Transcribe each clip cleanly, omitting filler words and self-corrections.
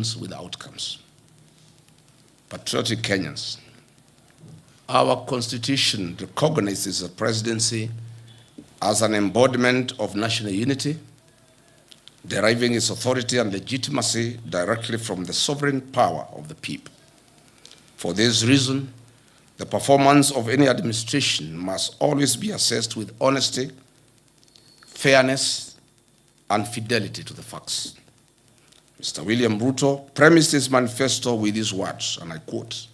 with outcomes. Patriotic Kenyans, our Constitution recognizes the presidency as an embodiment of national unity, deriving its authority and legitimacy directly from the sovereign power of the people. For this reason, the performance of any administration must always be assessed with honesty, fairness, and fidelity to the facts. Mr. William Ruto premised his manifesto with these words, and I quote,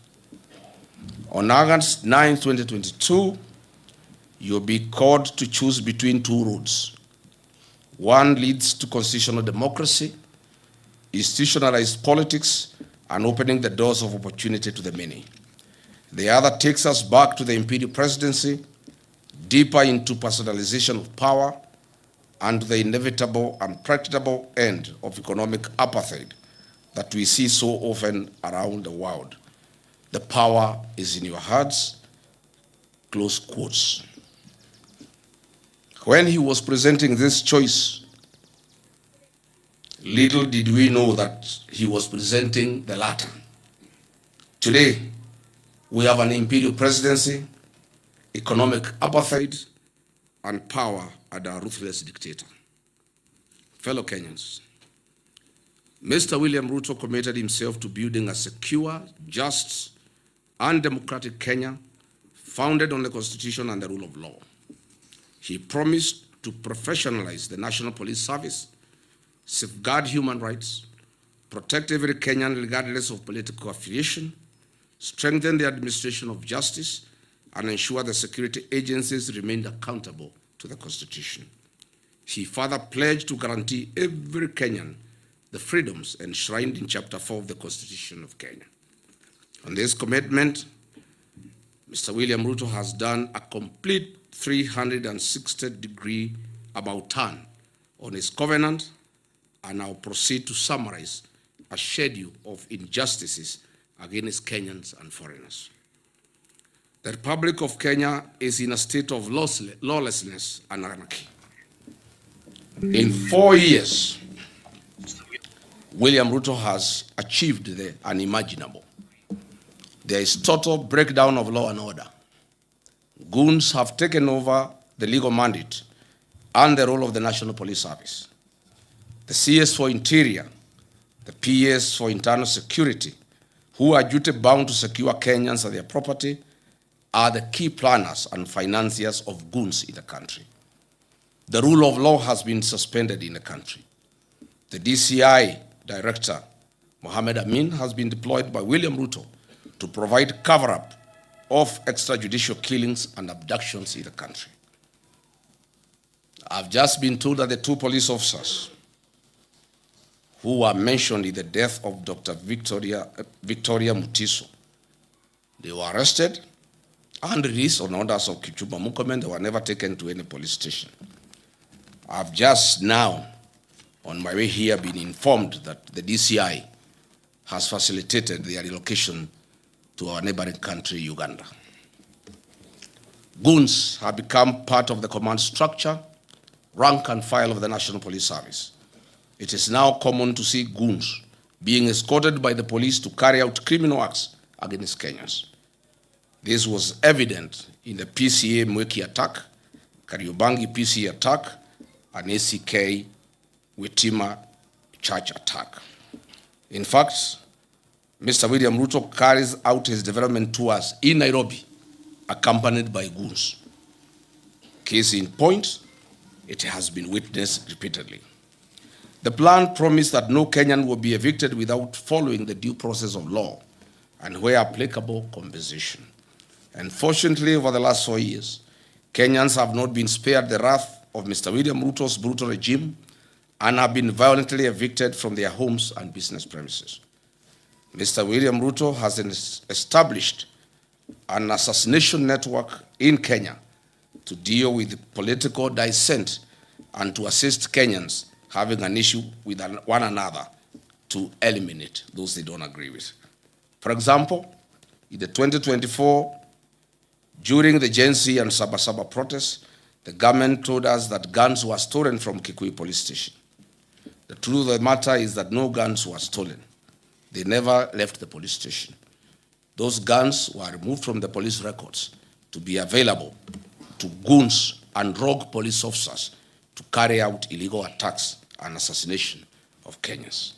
"On August 9, 2022, you'll be called to choose between two roads. One leads to constitutional democracy, institutionalized politics, and opening the doors of opportunity to the many. The other takes us back to the imperial presidency, deeper into personalization of power, and to the inevitable and practicable end of economic apartheid that we see so often around the world. The power is in your hands," close quotes. When he was presenting this choice, little did we know that he was presenting the latter. Today, we have an imperial presidency, economic apartheid, and power under a ruthless dictator. Fellow Kenyans, Mr. William Ruto committed himself to building a secure, just, and democratic Kenya founded on the Constitution and the rule of law. He promised to professionalize the National Police Service, safeguard human rights, protect every Kenyan regardless of political affiliation, strengthen the administration of justice, and ensure the security agencies remained accountable to the Constitution. He further pledged to guarantee every Kenyan the freedoms enshrined in Chapter 4 of the Constitution of Kenya. On this commitment, Mr. William Ruto has done a complete 360-degree about turn on his covenant, and I'll proceed to summarize a schedule of injustices against Kenyans and foreigners. The Republic of Kenya is in a state of lawlessness and anarchy. In 4 years, William Ruto has achieved the unimaginable. There is total breakdown of law and order. Goons have taken over the legal mandate and the role of the National Police Service. The CS for Interior, the PS for Internal Security, who are duty-bound to secure Kenyans and their property, are the key planners and financiers of goons in the country. The rule of law has been suspended in the country. The DCI Director, Mohamed Amin, has been deployed by William Ruto to provide cover-up of extrajudicial killings and abductions in the country. I've just been told that the 2 police officers who were mentioned in the death of Dr. Victoria Mutiso, they were arrested and released on orders of Kipchumba Murkomen. They were never taken to any police station. I've just now, on my way here, been informed that the DCI has facilitated their relocation to our neighboring country, Uganda. Goons have become part of the command structure, rank and file of the National Police Service. It is now common to see goons being escorted by the police to carry out criminal acts against Kenyans. This was evident in the PCA Mweki attack, Kariobangi PCA attack, and ACK Witima Church attack. In fact, Mr. William Ruto carries out his development tours in Nairobi, accompanied by goons. Case in point, it has been witnessed repeatedly. The plan promised that no Kenyan will be evicted without following the due process of law and, where applicable, compensation. Unfortunately, over the last 4 years, Kenyans have not been spared the wrath of Mr. William Ruto's brutal regime and have been violently evicted from their homes and business premises. Mr. William Ruto has established an assassination network in Kenya to deal with political dissent and to assist Kenyans having an issue with one another to eliminate those they don't agree with. For example, in the 2024, during the Gen Z and Sabasaba protests, the government told us that guns were stolen from Kikuyu police station. The truth of the matter is that no guns were stolen. They never left the police station. Those guns were removed from the police records to be available to goons and rogue police officers to carry out illegal attacks and assassination of Kenyans.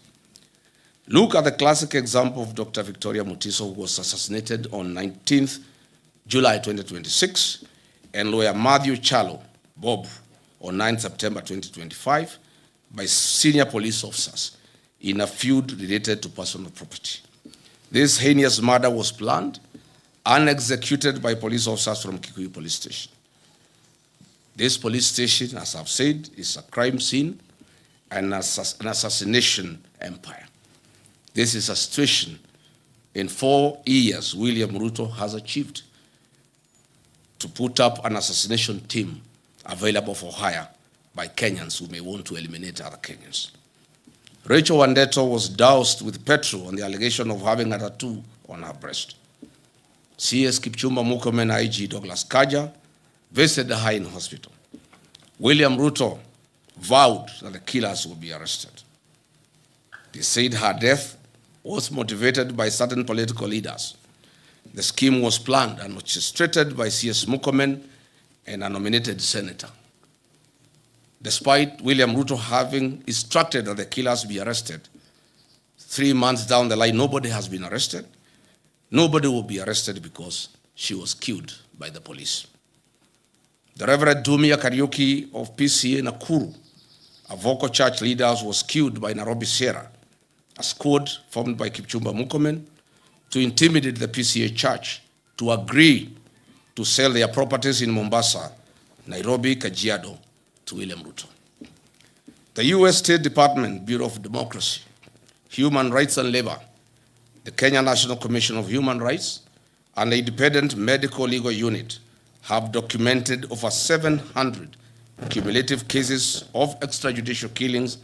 Look at the classic example of Dr. Victoria Mutiso, who was assassinated on 19th July 2026, and lawyer Matthew Chalo Bob on 9 September 2025 by senior police officers in a feud related to personal property. This heinous murder was planned and executed by police officers from Kikuyu Police Station. This police station, as I've said, is a crime scene and an assassination empire. This is a situation in 4 years William Ruto has achieved to put up an assassination team available for hire by Kenyans who may want to eliminate other Kenyans. Rachel Wandeto was doused with petrol on the allegation of having a tattoo on her breast. CS Kipchumba Murkomen IG Douglas Kaja visited her in hospital. William Ruto vowed that the killers would be arrested. They said her death was motivated by certain political leaders. The scheme was planned and orchestrated by CS Murkomen and a nominated senator. Despite William Ruto having instructed that the killers be arrested, 3 months down the line, nobody has been arrested. Nobody will be arrested because she was killed by the police. The Reverend Dumia Kariuki of PCA Nakuru, a vocal church leader, was killed by Nairobi Sierra, a squad formed by Kipchumba Murkomen to intimidate the PCA church to agree to sell their properties in Mombasa, Nairobi, Kajiado, to William Ruto. The U.S. State Department, Bureau of Democracy, Human Rights and Labor, the Kenya National Commission of Human Rights, and the Independent Medical Legal Unit have documented over 700 cumulative cases of extrajudicial killings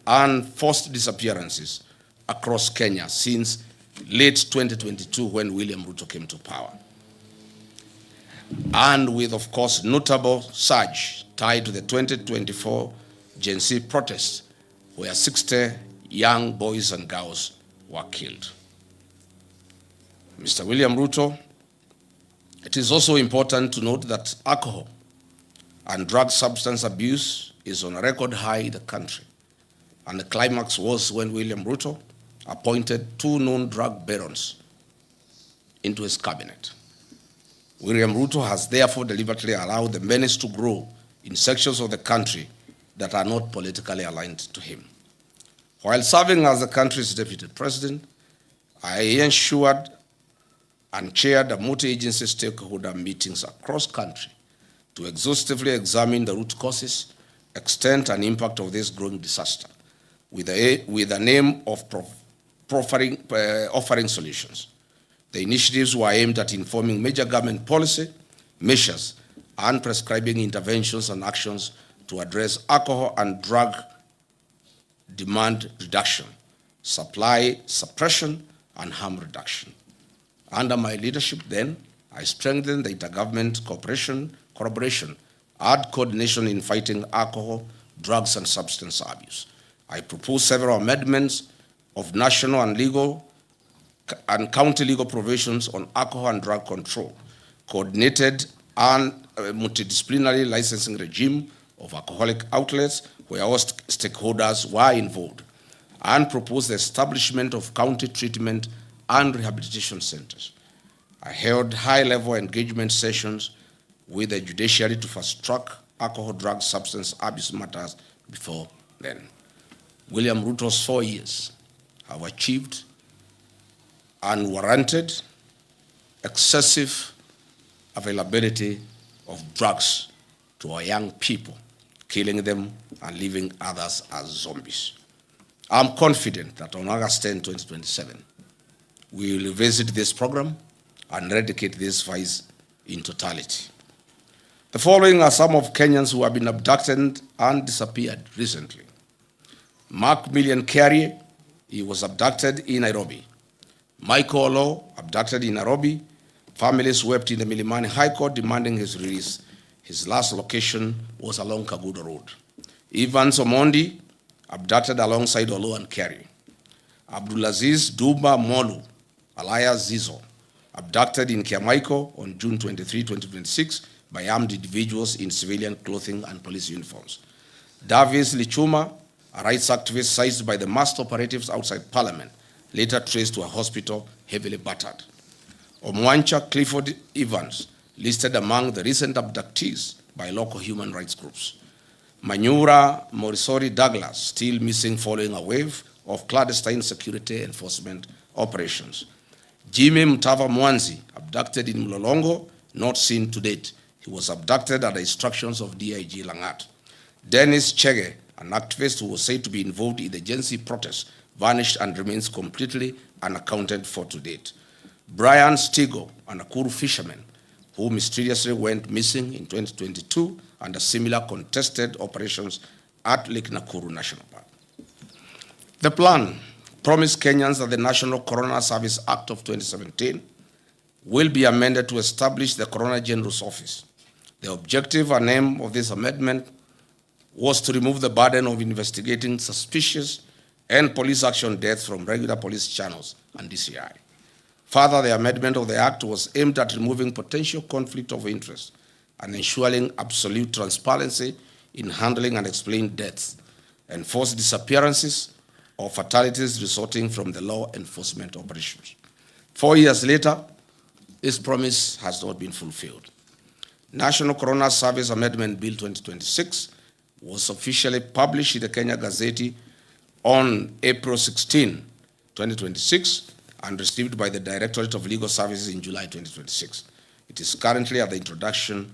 and forced disappearances across Kenya since late 2022 when William Ruto came to power. And with, of course, notable surge tied to the 2024 Gen Z protests, where 60 young boys and girls were killed. Mr. William Ruto, it is also important to note that alcohol and drug substance abuse is on a record high in the country. And the climax was when William Ruto appointed 2 known drug barons into his cabinet. William Ruto has therefore deliberately allowed the menace to grow in sections of the country that are not politically aligned to him. While serving as the country's deputy president, I ensured and chaired a multi-agency stakeholder meetings across country to exhaustively examine the root causes, extent, and impact of this growing disaster, with the aim of offering solutions. The initiatives were aimed at informing major government policy, measures, and prescribing interventions and actions to address alcohol and drug demand reduction, supply suppression, and harm reduction. Under my leadership then, I strengthened the intergovernment collaboration, and coordination in fighting alcohol, drugs, and substance abuse. I proposed several amendments of national and legal and county legal provisions on alcohol and drug control, coordinated and multidisciplinary licensing regime of alcoholic outlets where all stakeholders were involved, and proposed the establishment of county treatment and rehabilitation centers. I held high-level engagement sessions with the judiciary to fast-track alcohol, drug, substance abuse matters before then. William Ruto's 4 years have achieved unwarranted, excessive availability of drugs to our young people, killing them and leaving others as zombies. I'm confident that on August 10, 2027, we will revisit this program and eradicate this vice in totality. The following are some of Kenyans who have been abducted and disappeared recently. Mark Million Carey, he was abducted in Nairobi. Michael Olo, abducted in Nairobi. Families wept in the Milimani High Court demanding his release. His last location was along Kagudo Road. Evans Omondi, abducted alongside Olo and Carey. Abdulaziz Duma Molu, alias Zizo, abducted in Kiamaiko on June 23, 2026 by armed individuals in civilian clothing and police uniforms. Davis Lichuma, a rights activist seized by the masked operatives outside Parliament, later traced to a hospital heavily battered. Omwancha Clifford Evans, listed among the recent abductees by local human rights groups. Manyura Morisori Douglas, still missing following a wave of clandestine security enforcement operations. Jimmy Mtava Mwanzi, abducted in Mlolongo, not seen to date. He was abducted at the instructions of DIG Langat. Dennis Chege, an activist who was said to be involved in the Gen Z protests, vanished and remains completely unaccounted for to date. Brian Stigo, a Nakuru fisherman, who mysteriously went missing in 2022 under similar contested operations at Lake Nakuru National Park. The plan promised Kenyans that the National Coroner Service Act of 2017 will be amended to establish the Coroner General's Office. The objective and aim of this amendment was to remove the burden of investigating suspicious and police action deaths from regular police channels and DCI. Further, the amendment of the Act was aimed at removing potential conflict of interest and ensuring absolute transparency in handling and explaining deaths, enforced disappearances, or fatalities resulting from the law enforcement operations. 4 years later, this promise has not been fulfilled. National Coroner Service Amendment Bill 2026 was officially published in the Kenya Gazette on April 16, 2026, and received by the Directorate of Legal Services in July 2026. It is currently at the introduction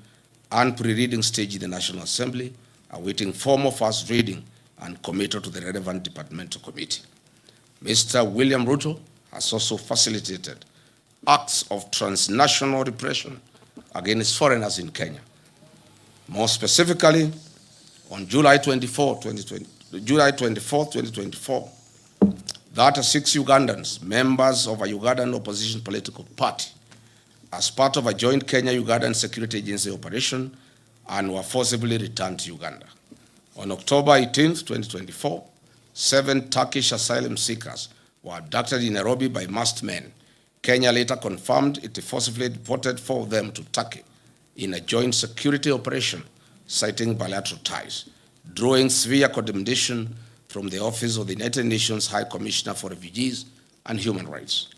and pre-reading stage in the National Assembly, awaiting formal first reading and committal to the relevant departmental committee. Mr. William Ruto has also facilitated acts of transnational repression against foreigners in Kenya. More specifically, on July 24, 2024, 36 Ugandans, members of a Ugandan opposition political party, as part of a joint Kenya-Ugandan security agency operation, and were forcibly returned to Uganda. On October 18, 2024, 7 Turkish asylum seekers were abducted in Nairobi by masked men. Kenya later confirmed it forcibly deported 4 of them to Turkey in a joint security operation, citing bilateral ties, drawing severe condemnation from the Office of the United Nations High Commissioner for Refugees and Human Rights.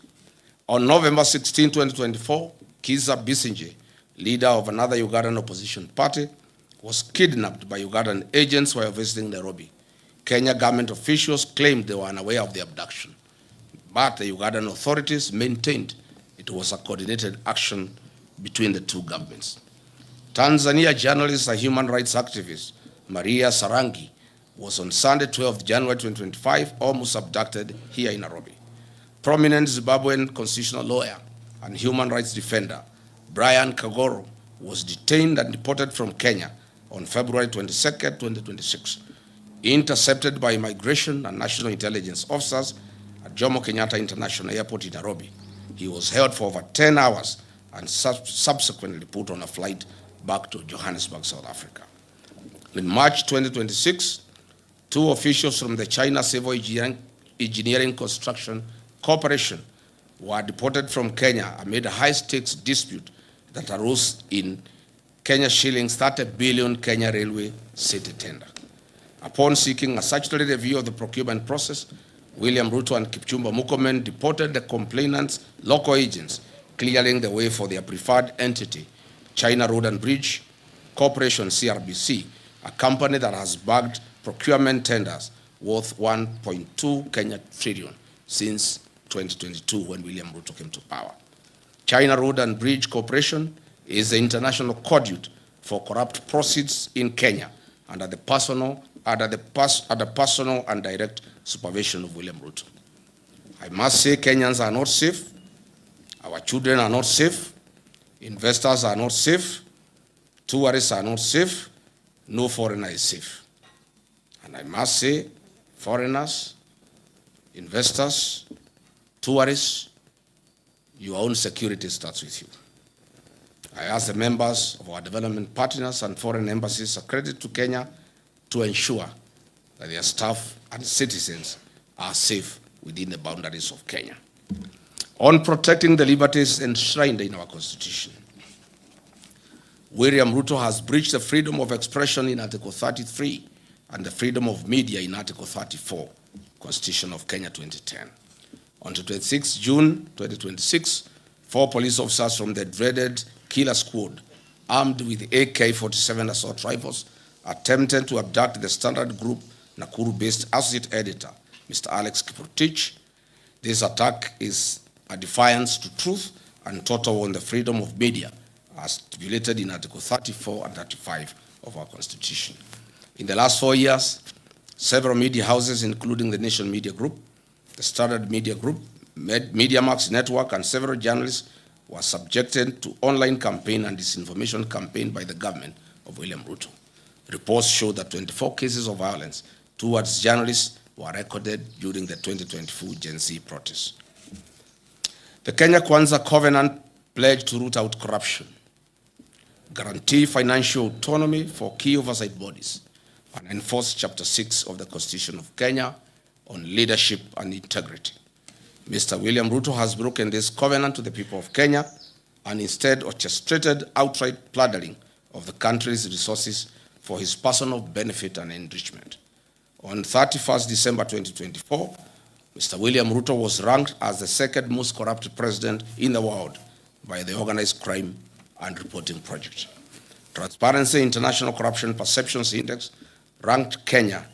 On November 16, 2024, Kiza Bisinje, leader of another Ugandan opposition party, was kidnapped by Ugandan agents while visiting Nairobi. Kenya government officials claimed they were unaware of the abduction, but the Ugandan authorities maintained it was a coordinated action between the two governments. Tanzania journalist and human rights activist Maria Sarangi was on Sunday, 12 January 2025, almost abducted here in Nairobi. Prominent Zimbabwean constitutional lawyer and human rights defender Brian Kagoro was detained and deported from Kenya on February 22, 2026. Intercepted by immigration and national intelligence officers at Jomo Kenyatta International Airport in Nairobi, he was held for over 10 hours and subsequently put on a flight back to Johannesburg, South Africa. In March 2026, 2 officials from the China Civil Engineering Construction Corporation were deported from Kenya amid a high-stakes dispute that arose in Kenya shillings 30 billion Kenya Railway City tender. Upon seeking a statutory review of the procurement process, William Ruto and Kipchumba Murkomen deported the complainants' local agents, clearing the way for their preferred entity, China Road and Bridge Corporation, CRBC, a company that has bagged procurement tenders worth 1.2 Kenya trillion since 2022 when William Ruto came to power. China Road and Bridge Corporation is the international conduit for corrupt proceeds in Kenya under the personal and direct supervision of William Ruto. I must say Kenyans are not safe, our children are not safe, investors are not safe, tourists are not safe, no foreigner is safe. And I must say, foreigners, investors, tourists, your own security starts with you. I ask the members of our development partners and foreign embassies accredited to Kenya to ensure that their staff and citizens are safe within the boundaries of Kenya. On protecting the liberties enshrined in our Constitution, William Ruto has breached the freedom of expression in Article 33 and the freedom of media in Article 34, Constitution of Kenya 2010. On 26 June 2026, 4 police officers from the dreaded killer squad, armed with AK-47 assault rifles, attempted to abduct the Standard Group Nakuru-based associate editor, Mr. Alex Kiprotich. This attack is a defiance to truth and total on the freedom of media, as stipulated in Article 34 and 35 of our Constitution. In the last 4 years, several media houses, including the Nation Media Group, the Standard Media Group, MediaMax Network, and several journalists were subjected to online campaign and disinformation campaign by the government of William Ruto. Reports show that 24 cases of violence towards journalists were recorded during the 2024 Gen Z protests. The Kenya Kwanza Covenant pledged to root out corruption, guarantee financial autonomy for key oversight bodies, and enforce Chapter 6 of the Constitution of Kenya on leadership and integrity. Mr. William Ruto has broken this covenant to the people of Kenya and instead orchestrated outright plundering of the country's resources for his personal benefit and enrichment. On 31st December 2024, Mr. William Ruto was ranked as the second most corrupt president in the world by the Organized Crime and Reporting Project. Transparency International Corruption Perceptions Index ranked Kenya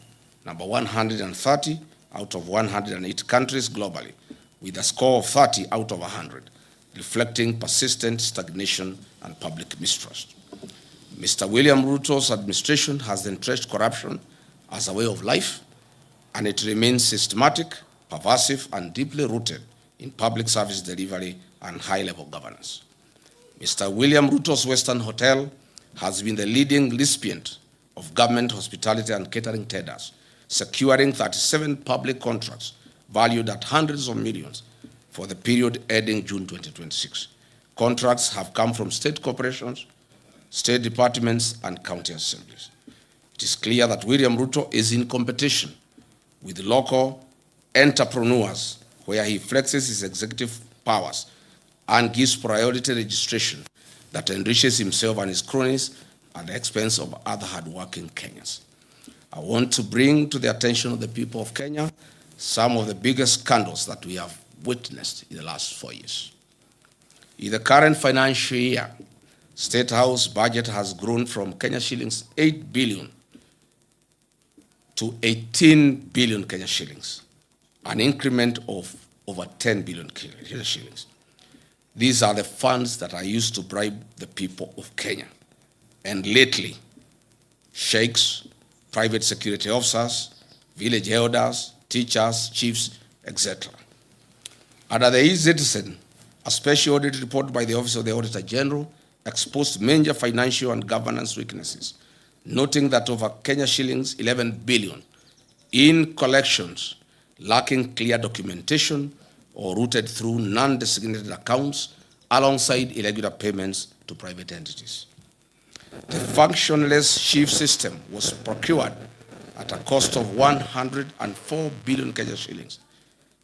number 130 out of 108 countries globally, with a score of 30 out of 100, reflecting persistent stagnation and public mistrust. Mr. William Ruto's administration has entrenched corruption as a way of life, and it remains systematic, pervasive, and deeply rooted in public service delivery and high-level governance. Mr. William Ruto's Western Hotel has been the leading recipient of government hospitality and catering tenders, securing 37 public contracts valued at hundreds of millions for the period ending June 2026. Contracts have come from state corporations, state departments, and county assemblies. It is clear that William Ruto is in competition with local entrepreneurs, where he flexes his executive powers and gives priority registration that enriches himself and his cronies at the expense of other hardworking Kenyans. I want to bring to the attention of the people of Kenya some of the biggest scandals that we have witnessed in the last 4 years. In the current financial year, State House budget has grown from Kenya shillings 8 billion to 18 billion Kenya shillings, an increment of over 10 billion Kenya shillings. These are the funds that are used to bribe the people of Kenya. And lately, sheikhs, private security officers, village elders, teachers, chiefs, etc. Under the e-Citizen, a special audit report by the Office of the Auditor General exposed major financial and governance weaknesses, noting that over Kenya shillings 11 billion in collections lacking clear documentation or routed through non-designated accounts alongside irregular payments to private entities. The functionless chief system was procured at a cost of 104 billion Kenya shillings,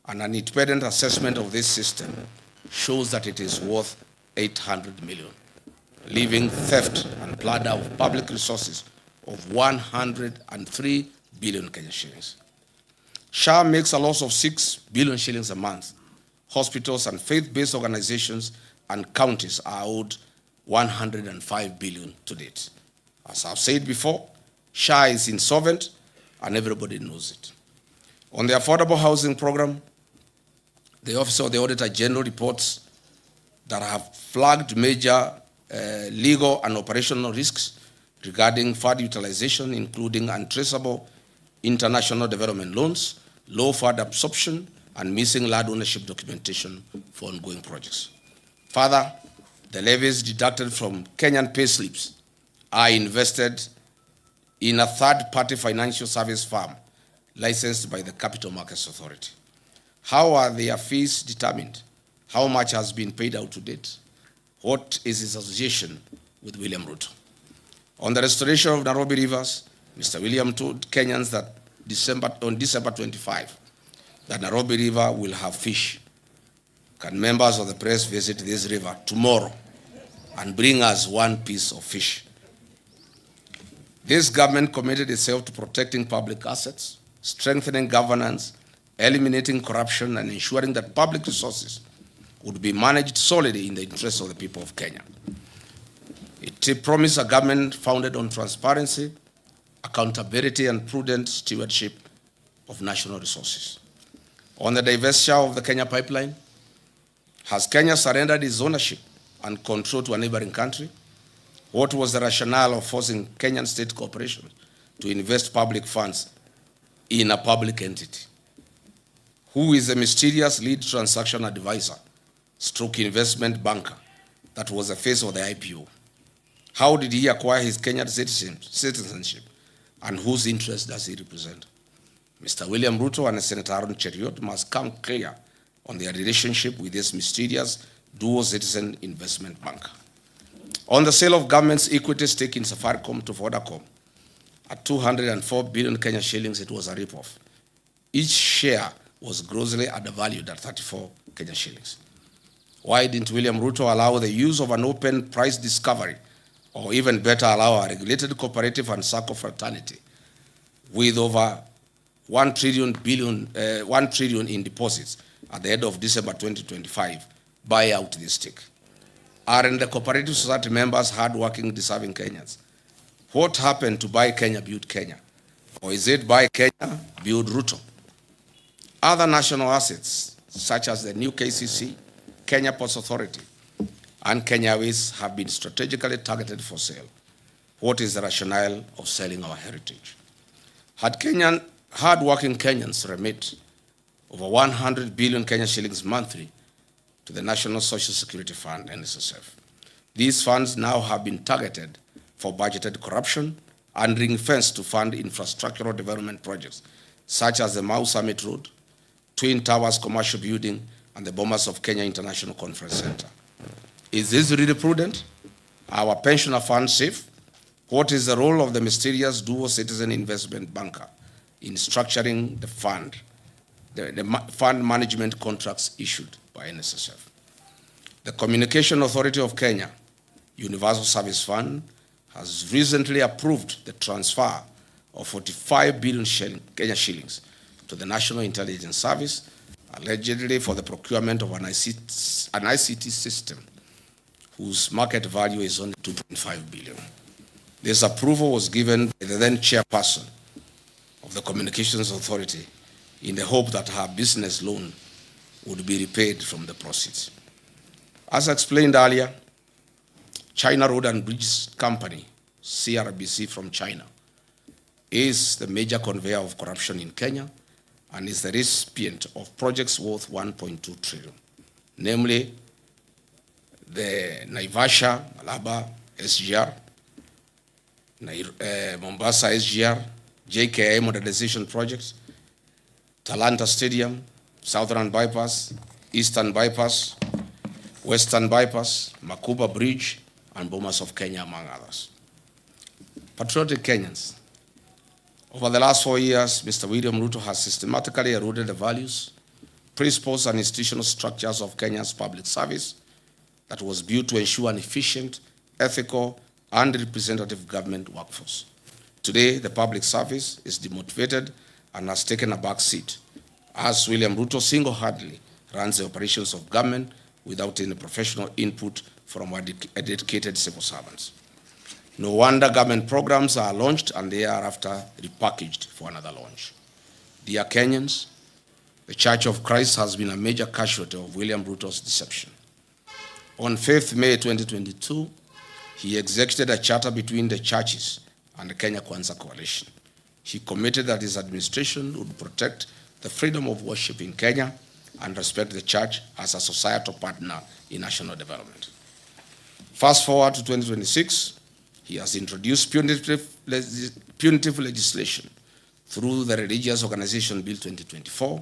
and an independent assessment of this system shows that it is worth 800 million, leaving theft and plunder of public resources of 103 billion Kenya shillings. SHA makes a loss of 6 billion shillings a month. Hospitals and faith-based organizations and counties are owed 105 billion to date. As I've said before, SHA is insolvent and everybody knows it. On the affordable housing program, the Office of the Auditor General reports that have flagged major legal and operational risks regarding fund utilization, including untraceable international development loans, low fund absorption, and missing land ownership documentation for ongoing projects. Further, the levies deducted from Kenyan pay slips are invested in a third-party financial service firm licensed by the Capital Markets Authority. How are their fees determined? How much has been paid out to date? What is his association with William Ruto? On the restoration of Nairobi rivers, Mr. William told Kenyans that on December 25, the Nairobi River will have fish. Can members of the press visit this river tomorrow and bring us one piece of fish? This government committed itself to protecting public assets, strengthening governance, eliminating corruption, and ensuring that public resources would be managed solely in the interests of the people of Kenya. It promised a government founded on transparency, accountability, and prudent stewardship of national resources. On the divestiture of the Kenya pipeline, has Kenya surrendered its ownership and control to a neighboring country? What was the rationale of forcing Kenyan state corporations to invest public funds in a public entity? Who is the mysterious lead transaction advisor, stroke investment banker that was the face of the IPO? How did he acquire his Kenyan citizenship, and whose interest does he represent? Mr. William Ruto and Senator Aaron Cheriot must come clear on their relationship with this mysterious dual citizen investment banker. On the sale of government's equity stake in Safaricom to Vodacom at 204 billion Kenya shillings, it was a ripoff. Each share was grossly undervalued at 34 Kenya shillings. Why didn't William Ruto allow the use of an open price discovery, or even better, allow a regulated cooperative and SACCO fraternity with over 1 trillion in deposits at the end of December 2025 buy out this stake? Aren't the cooperative society members hardworking, deserving Kenyans? What happened to Buy Kenya, Build Kenya? Or is it Buy Kenya, Build Ruto? Other national assets, such as the new KCC, Kenya Ports Authority, and Kenya Airways have been strategically targeted for sale. What is the rationale of selling our heritage? Had hard-working Kenyans remit over 100 billion Kenya shillings monthly to the National Social Security Fund, NSSF. These funds now have been targeted for budgeted corruption and ring-fenced to fund infrastructural development projects, such as the Mau Summit Road, Twin Towers Commercial Building, and the Bomas of Kenya International Conference Center. Is this really prudent? Are our pensioner funds safe? What is the role of the mysterious dual citizen investment banker in structuring the fund management contracts issued by NSSF? The Communication Authority of Kenya, Universal Service Fund, has recently approved the transfer of 45 billion Kenya shillings to the National Intelligence Service, allegedly for the procurement of an ICT system whose market value is only 2.5 billion. This approval was given by the then chairperson of the Communications Authority in the hope that her business loan would be repaid from the proceeds. As explained earlier, China Road and Bridge Company, CRBC from China, is the major conveyor of corruption in Kenya and is the recipient of projects worth 1.2 trillion, namely the Naivasha, Malaba, SGR, Mombasa SGR, JKI modernization projects, Talanta Stadium, Southern Bypass, Eastern Bypass, Western Bypass, Makuba Bridge, and Bomas of Kenya, among others. Patriotic Kenyans, over the last 4 years, Mr. William Ruto has systematically eroded the values, principles, and institutional structures of Kenya's public service that was built to ensure an efficient, ethical, and representative government workforce. Today, the public service is demotivated and has taken a back seat, as William Ruto single-handedly runs the operations of government without any professional input from our dedicated civil servants. No wonder government programs are launched and they are after repackaged for another launch. Dear Kenyans, the Church of Christ has been a major casualty of William Ruto's deception. On 5th May 2022, he executed a charter between the churches and the Kenya Kwanza Coalition. He committed that his administration would protect the freedom of worship in Kenya and respect the church as a societal partner in national development. Fast forward to 2026, he has introduced punitive legislation through the Religious Organization Bill 2024,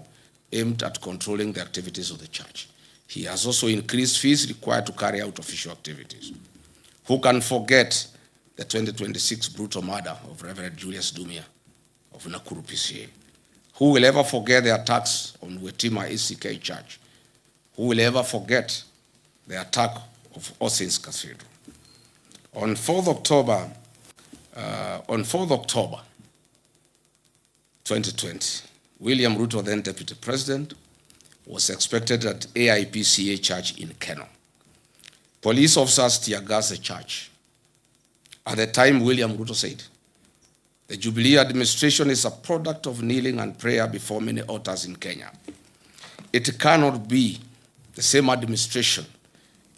aimed at controlling the activities of the church. He has also increased fees required to carry out official activities. Who can forget the 2026 brutal murder of Reverend Julius Dumia of Nakuru PCA, Who will ever forget the attacks on Wetima ACK Church? Who will ever forget the attack of All Saints Cathedral? On 4th October 2020, William Ruto, then Deputy President, was expected at AIPCA Church in Keno. Police officers tear gas the church. At the time, William Ruto said, the Jubilee administration is a product of kneeling and prayer before many altars in Kenya. It cannot be the same administration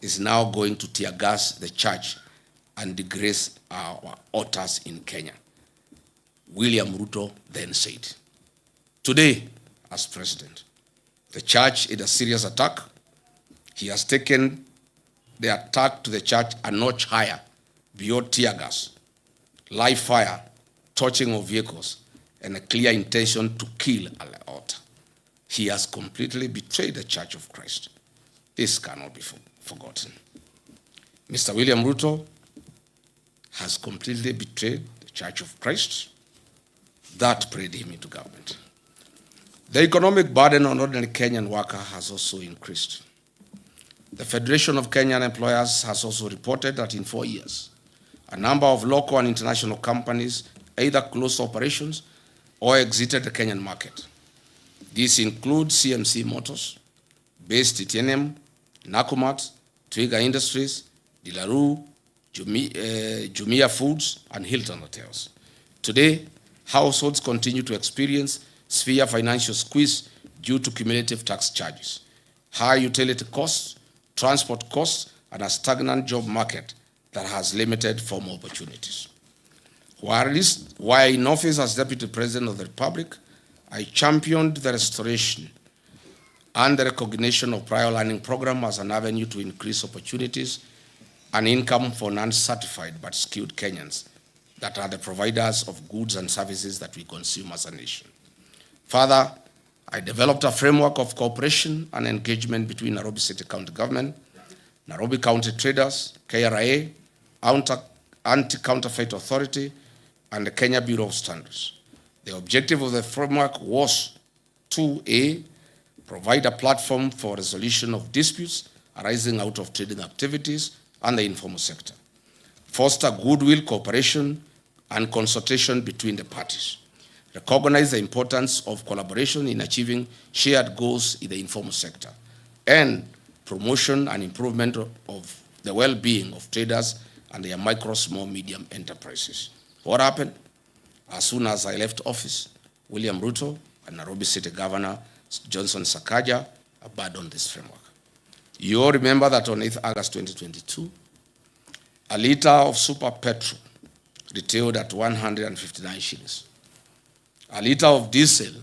is now going to tear gas the church and disgrace our altars in Kenya. William Ruto then said, today, as president, the church is a serious attack. He has taken the attack to the church a notch higher, beyond tear gas, live fire, torching of vehicles, and a clear intention to kill at the altar. He has completely betrayed the Church of Christ. This cannot be forgotten. Mr. William Ruto has completely betrayed the Church of Christ. That prayed him into government. The economic burden on ordinary Kenyan worker has also increased. The Federation of Kenyan Employers has also reported that in 4 years, a number of local and international companies either closed operations or exited the Kenyan market. This includes CMC Motors, Base Titanium, Nakumat, Twiga Industries, Dilaru, Jumia Foods, and Hilton Hotels. Today, households continue to experience severe financial squeeze due to cumulative tax charges, high utility costs, transport costs, and a stagnant job market that has limited formal opportunities. While in office as Deputy President of the Republic, I championed the restoration and the recognition of prior learning program as an avenue to increase opportunities and income for non-certified but skilled Kenyans that are the providers of goods and services that we consume as a nation. Further, I developed a framework of cooperation and engagement between Nairobi City County Government, Nairobi County Traders, KRA, Anti-Counterfeit Authority, and the Kenya Bureau of Standards. The objective of the framework was to A, provide a platform for resolution of disputes arising out of trading activities and the informal sector, foster goodwill, cooperation, and consultation between the parties, recognize the importance of collaboration in achieving shared goals in the informal sector, and promotion and improvement of the well-being of traders and their micro, small, medium enterprises. What happened? As soon as I left office, William Ruto and Nairobi City Governor Johnson Sakaja abandoned this framework. You all remember that on 8th August 2022, a liter of super petrol retailed at 159 shillings. A liter of diesel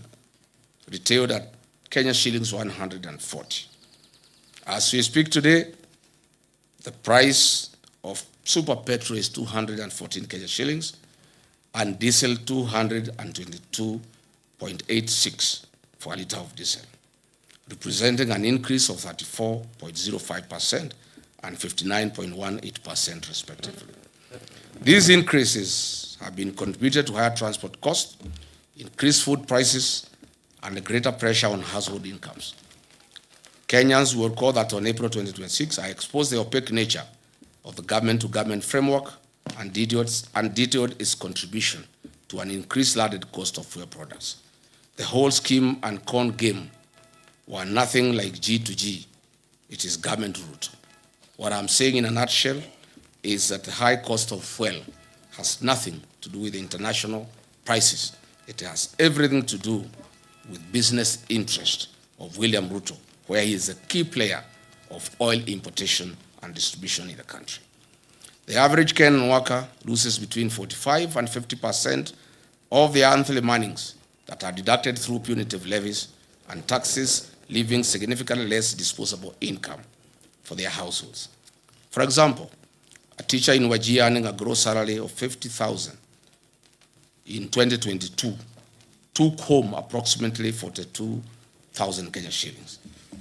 retailed at Kenya shillings 140. As we speak today, the price of super petrol is 214 Kenya shillings and diesel 222.86 for a liter of diesel, representing an increase of 34.05% and 59.18% respectively. These increases have been contributed to higher transport costs, increased food prices, and a greater pressure on household incomes. Kenyans will recall that on April 2026, I exposed the opaque nature of the government-to-government framework and detailed its contribution to an increased landed cost of fuel products. The whole scheme and con game were nothing like G to G. It is government route. What I'm saying in a nutshell is that the high cost of fuel has nothing to do with international prices. It has everything to do with business interest of William Ruto, where he is a key player of oil importation and distribution in the country. The average Kenyan worker loses between 45% and 50% of their monthly earnings that are deducted through punitive levies and taxes, leaving significantly less disposable income for their households. For example, a teacher in Wajir earning a gross salary of 50,000 in 2022 took home approximately 42,000 Kenya shillings.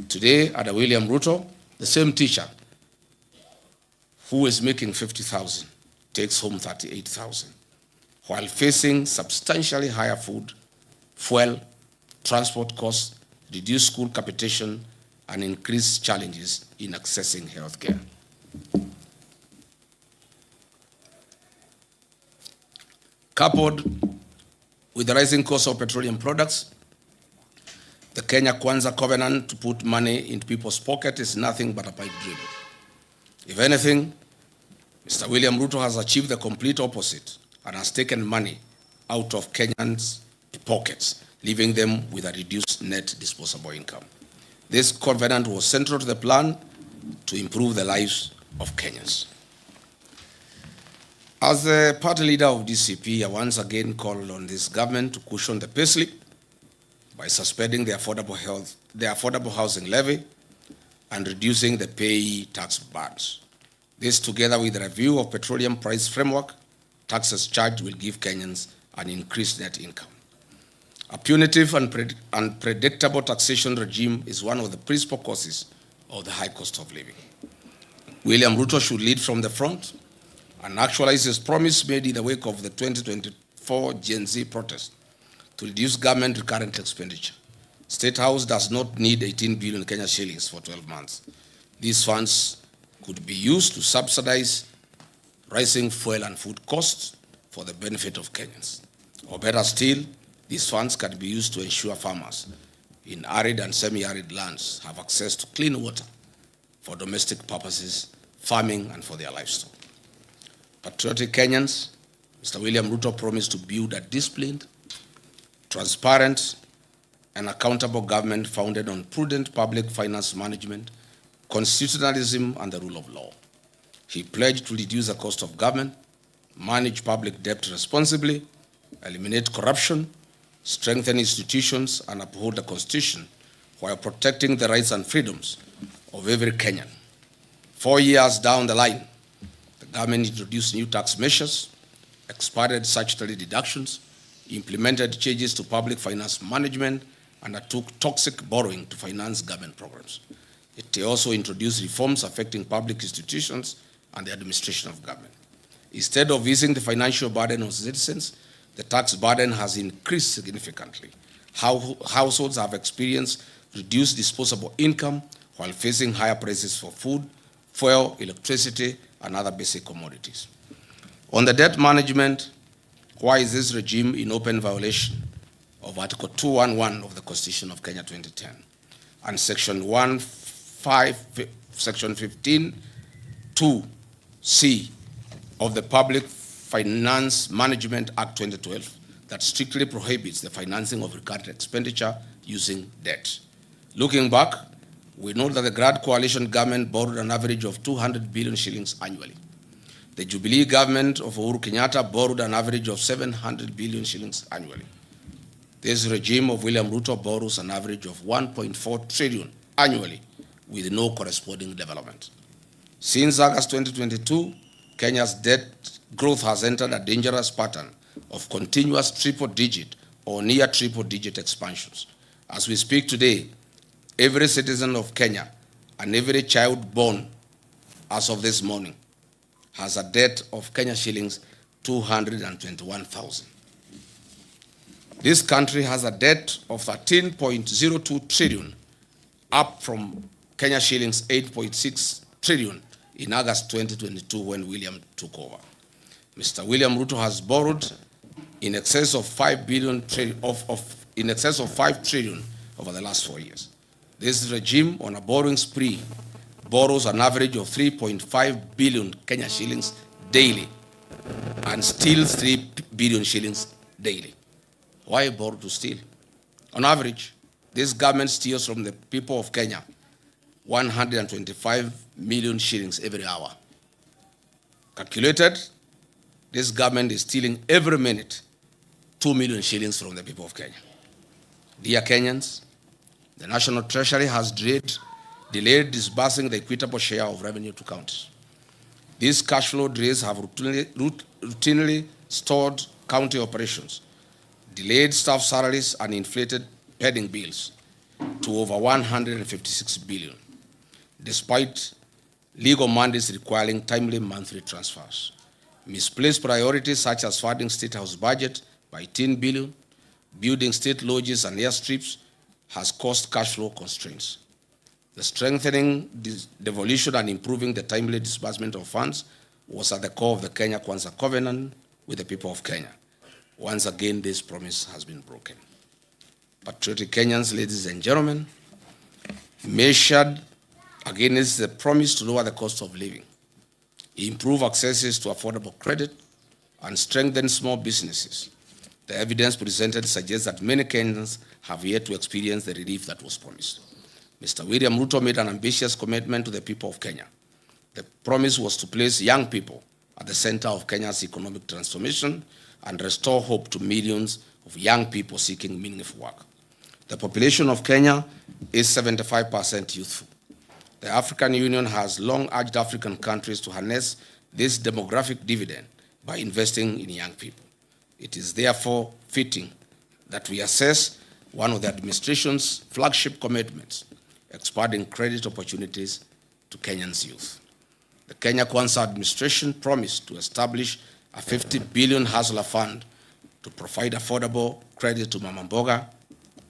Today, under William Ruto, the same teacher who is making 50,000 takes home 38,000, while facing substantially higher food, fuel, transport costs, reduced school capitation, and increased challenges in accessing healthcare. Coupled with the rising cost of petroleum products, the Kenya Kwanza covenant to put money into people's pocket is nothing but a pipe dream. If anything, Mr. William Ruto has achieved the complete opposite and has taken money out of Kenyans' pockets, leaving them with a reduced net disposable income. This covenant was central to the plan to improve the lives of Kenyans. As the party leader of DCP, I once again called on this government to cushion the payslip by suspending the affordable housing levy and reducing the payee tax burdens. This, together with the review of petroleum price framework, taxes charged will give Kenyans an increased net income. A punitive and unpredictable taxation regime is one of the principal causes of the high cost of living. William Ruto should lead from the front and actualize his promise made in the wake of the 2024 Gen Z protest to reduce government recurrent expenditure. State House does not need 18 billion Kenya shillings for 12 months. These funds could be used to subsidize rising fuel and food costs for the benefit of Kenyans. Or better still, these funds can be used to ensure farmers in arid and semi-arid lands have access to clean water for domestic purposes, farming, and for their livestock. Patriotic Kenyans, Mr. William Ruto promised to build a disciplined, transparent, and accountable government founded on prudent public finance management, constitutionalism, and the rule of law. He pledged to reduce the cost of government, manage public debt responsibly, eliminate corruption, strengthen institutions, and uphold the Constitution while protecting the rights and freedoms of every Kenyan. 4 years down the line, the government introduced new tax measures, expanded statutory deductions, implemented changes to public finance management, and undertook toxic borrowing to finance government programs. It also introduced reforms affecting public institutions and the administration of government. Instead of easing the financial burden of citizens, the tax burden has increased significantly. Households have experienced reduced disposable income while facing higher prices for food, fuel, electricity, and other basic commodities. On the debt management, why is this regime in open violation of Article 211 of the Constitution of Kenya 2010 and Section 15(2)(c) of the Public Finance Management Act 2012 that strictly prohibits the financing of recurrent expenditure using debt? Looking back, we know that the Grand Coalition government borrowed an average of 200 billion shillings annually. The Jubilee government of Uhuru Kenyatta borrowed an average of 700 billion shillings annually. This regime of William Ruto borrows an average of 1.4 trillion annually with no corresponding development. Since August 2022, Kenya's debt growth has entered a dangerous pattern of continuous triple-digit or near triple-digit expansions. As we speak today, every citizen of Kenya and every child born as of this morning has a debt of Kenya shillings 221,000. This country has a debt of 13.02 trillion, up from Kenya shillings 8.6 trillion in August 2022 when William took over. Mr. William Ruto has borrowed in excess of 5 trillion over the last 4 years. This regime, on a borrowing spree, borrows an average of 3.5 billion Kenya shillings daily and steals 3 billion shillings daily. Why borrow to steal? On average, this government steals from the people of Kenya 125 million shillings every hour. Calculated, this government is stealing every minute 2 million shillings from the people of Kenya. Dear Kenyans, the National Treasury has delayed disbursing the equitable share of revenue to counties. These cash flow delays have routinely stalled county operations, delayed staff salaries, and inflated pending bills to over 156 billion, despite legal mandates requiring timely monthly transfers. Misplaced priorities such as funding State House budget by 10 billion, building state lodges and airstrips has caused cash flow constraints. The strengthening, devolution, and improving the timely disbursement of funds was at the core of the Kenya Kwanza Covenant with the people of Kenya. Once again, this promise has been broken. Patriotic Kenyans, ladies and gentlemen, measured against the promise to lower the cost of living, improve access to affordable credit, and strengthen small businesses, the evidence presented suggests that many Kenyans have yet to experience the relief that was promised. Mr. William Ruto made an ambitious commitment to the people of Kenya. The promise was to place young people at the center of Kenya's economic transformation and restore hope to millions of young people seeking meaningful work. The population of Kenya is 75% youthful. The African Union has long urged African countries to harness this demographic dividend by investing in young people. It is therefore fitting that we assess one of the administration's flagship commitments, expanding credit opportunities to Kenyans' youth. The Kenya Kwanza administration promised to establish a 50 billion hustler fund to provide affordable credit to mama mboga,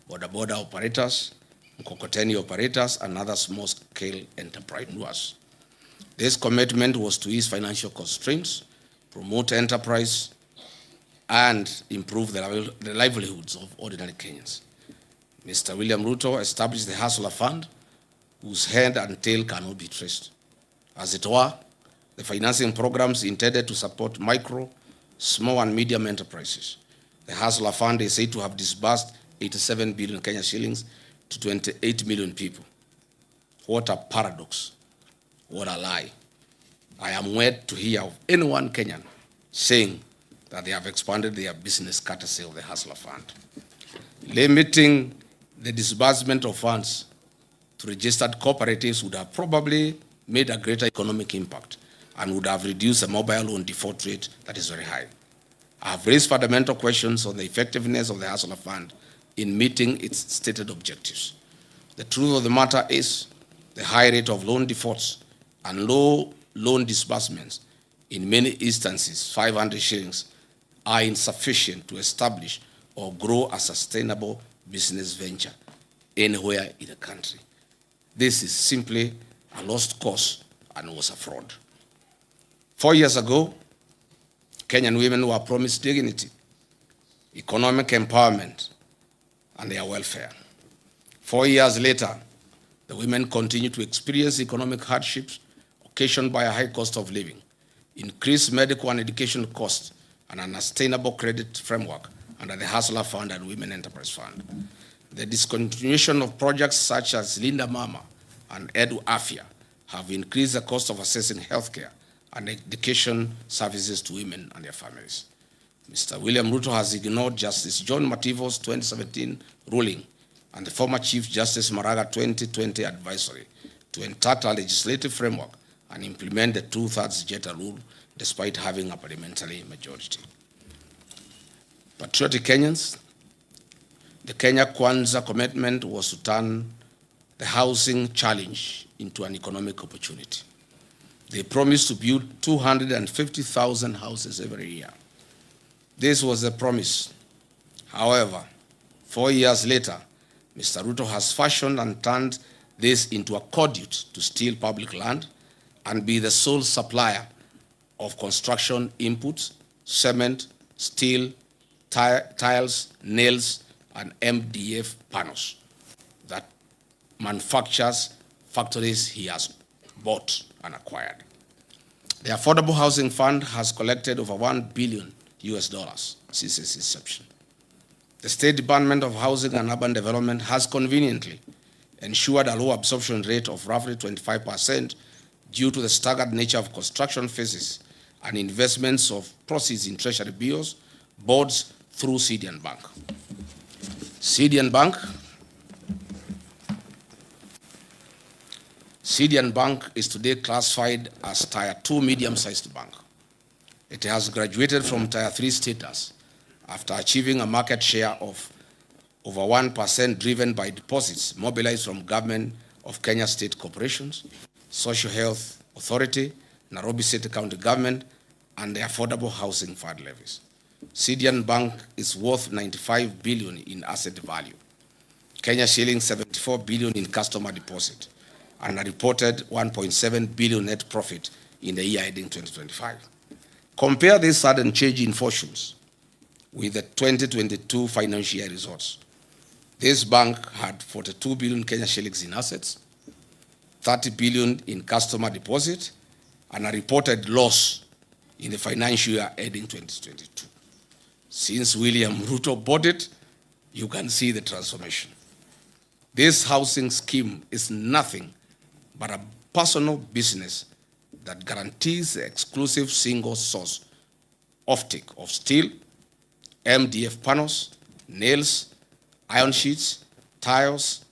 boda operators, mkokoteni operators, and other small-scale entrepreneurs. This commitment was to ease financial constraints, promote enterprise, and improve the livelihoods of ordinary Kenyans. Mr. William Ruto established the Hustler Fund, whose head and tail cannot be traced. As it were, the financing programs intended to support micro, small, and medium enterprises. The Hustler Fund is said to have disbursed 87 billion Kenya shillings to 28 million people. What a paradox. What a lie. I am yet to hear of anyone Kenyan saying that they have expanded their business courtesy of the Hustler Fund. Limiting the disbursement of funds to registered cooperatives would have probably made a greater economic impact and would have reduced the mobile loan default rate that is very high. I have raised fundamental questions on the effectiveness of the Hustler Fund in meeting its stated objectives. The truth of the matter is the high rate of loan defaults and low loan disbursements, in many instances 500 shillings, are insufficient to establish or grow a sustainable business venture anywhere in the country. This is simply a lost cause and was a fraud. 4 years ago, Kenyan women were promised dignity, economic empowerment, and their welfare. 4 years later, the women continue to experience economic hardships occasioned by a high cost of living, increased medical and education costs, and an unsustainable credit framework under the Hustler Fund and Women Enterprise Fund. The discontinuation of projects such as Linda Mama and Edu Afya have increased the cost of accessing healthcare and education services to women and their families. Mr. William Ruto has ignored Justice John Mativo's 2017 ruling and the former Chief Justice Maraga 2020 advisory to entitle a legislative framework and implement the two-thirds Jeta rule despite having a parliamentary majority. Patriotic Kenyans, the Kenya Kwanza commitment was to turn the housing challenge into an economic opportunity. They promised to build 250,000 houses every year. This was the promise. However, 4 years later, Mr. Ruto has fashioned and turned this into a conduit to steal public land and be the sole supplier of construction inputs, cement, steel, tiles, nails, and MDF panels that manufactures factories he has bought and acquired. The Affordable Housing Fund has collected over $1 billion since its inception. The State Department of Housing and Urban Development has conveniently ensured a low absorption rate of roughly 25% due to the staggered nature of construction phases and investments of proceeds in treasury bills, boards through CDN Bank. CDN Bank is today classified as Tier 2 medium-sized bank. It has graduated from Tier 3 status after achieving a market share of over 1% driven by deposits mobilized from government of Kenya state corporations, Social Health Authority, Nairobi City County Government, and the Affordable Housing Fund levies. Syrian Bank is worth 95 billion in asset value, Kenya shillings 74 billion in customer deposit, and a reported 1.7 billion net profit in the year ending 2025. Compare this sudden change in fortunes with the 2022 financial year results. This bank had 42 billion Kenya shillings in assets, 30 billion in customer deposit, and a reported loss in the financial year ending 2022. Since William Ruto bought it, you can see the transformation. This housing scheme is nothing but a personal business that guarantees the exclusive single source offtake of steel, MDF panels, nails, iron sheets, tiles,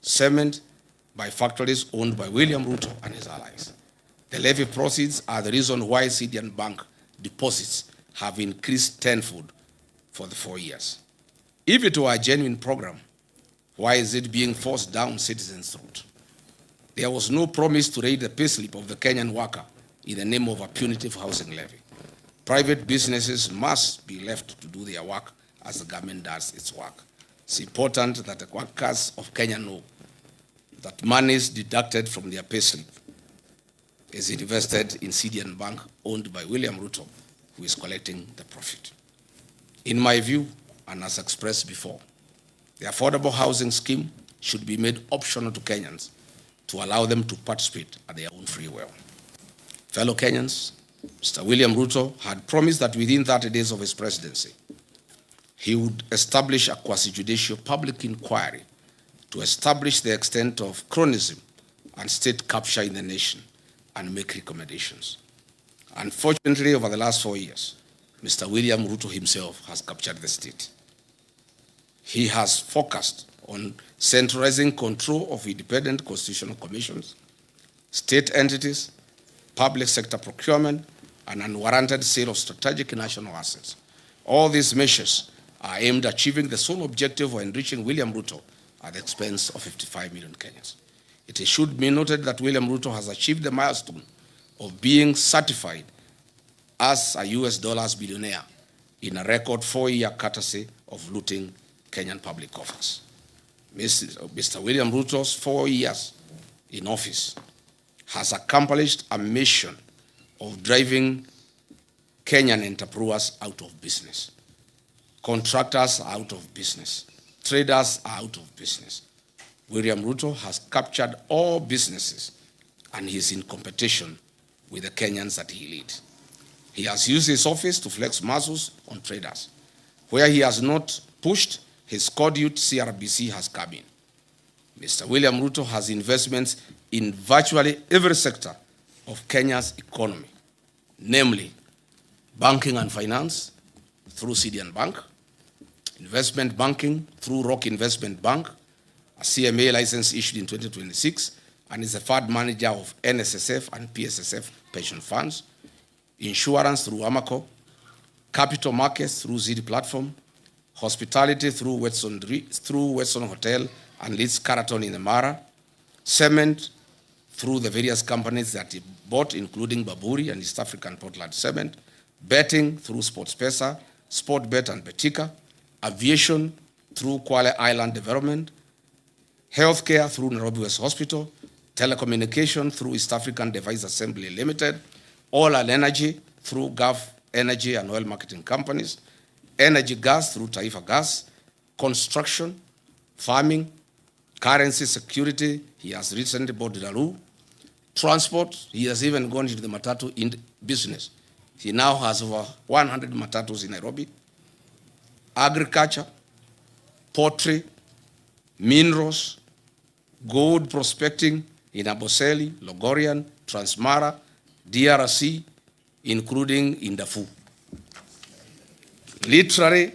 cement by factories owned by William Ruto and his allies. The levy proceeds are the reason why Syrian Bank deposits have increased tenfold for the 4 years. If it were a genuine program, why is it being forced down citizens' throat? There was no promise to raise the payslip of the Kenyan worker in the name of a punitive housing levy. Private businesses must be left to do their work as the government does its work. It's important that the workers of Kenya know that monies deducted from their payslip is invested in Syrian Bank owned by William Ruto, who is collecting the profit. In my view, and as expressed before, the affordable housing scheme should be made optional to Kenyans to allow them to participate at their own free will. Fellow Kenyans, Mr. William Ruto had promised that within 30 days of his presidency, he would establish a quasi-judicial public inquiry to establish the extent of cronyism and state capture in the nation and make recommendations. Unfortunately, over the last 4 years, Mr. William Ruto himself has captured the state. He has focused on centralizing control of independent constitutional commissions, state entities, public sector procurement, and unwarranted sale of strategic national assets. All these measures are aimed at achieving the sole objective of enriching William Ruto at the expense of 55 million Kenyans. It should be noted that William Ruto has achieved the milestone of being certified as a US dollars billionaire in a record 4-year courtesy of looting Kenyan public coffers. Mr. William Ruto's 4 years in office has accomplished a mission of driving Kenyan entrepreneurs out of business. Contractors are out of business. Traders are out of business. William Ruto has captured all businesses and he is in competition with the Kenyans that he leads. He has used his office to flex muscles on traders. Where he has not pushed, his cordial CRBC has come in. Mr. William Ruto has investments in virtually every sector of Kenya's economy, namely banking and finance through Syrian Bank, investment banking through Rock Investment Bank, a CMA license issued in 2026, and is the fund manager of NSSF and PSSF pension funds, insurance through Amaco, capital markets through ZD platform, hospitality through Weston Hotel and Leeds Caraton in the Mara, cement through the various companies that he bought, including Baburi and East African Portland Cement, betting through SportsPesa, Sportbet and Betika, aviation through Kwale Island Development, healthcare through Nairobi West Hospital, telecommunication through East African Device Assembly Limited, oil and energy through Gulf Energy and oil marketing companies, energy gas through Taifa Gas, construction, farming, currency security, he has recently bought Daru, transport, he has even gone into the matatu business. He now has over 100 matatus in Nairobi, agriculture, poultry, minerals, gold prospecting in Aboseli, Logorian, Transmara, DRC, including in Darfur. Literally,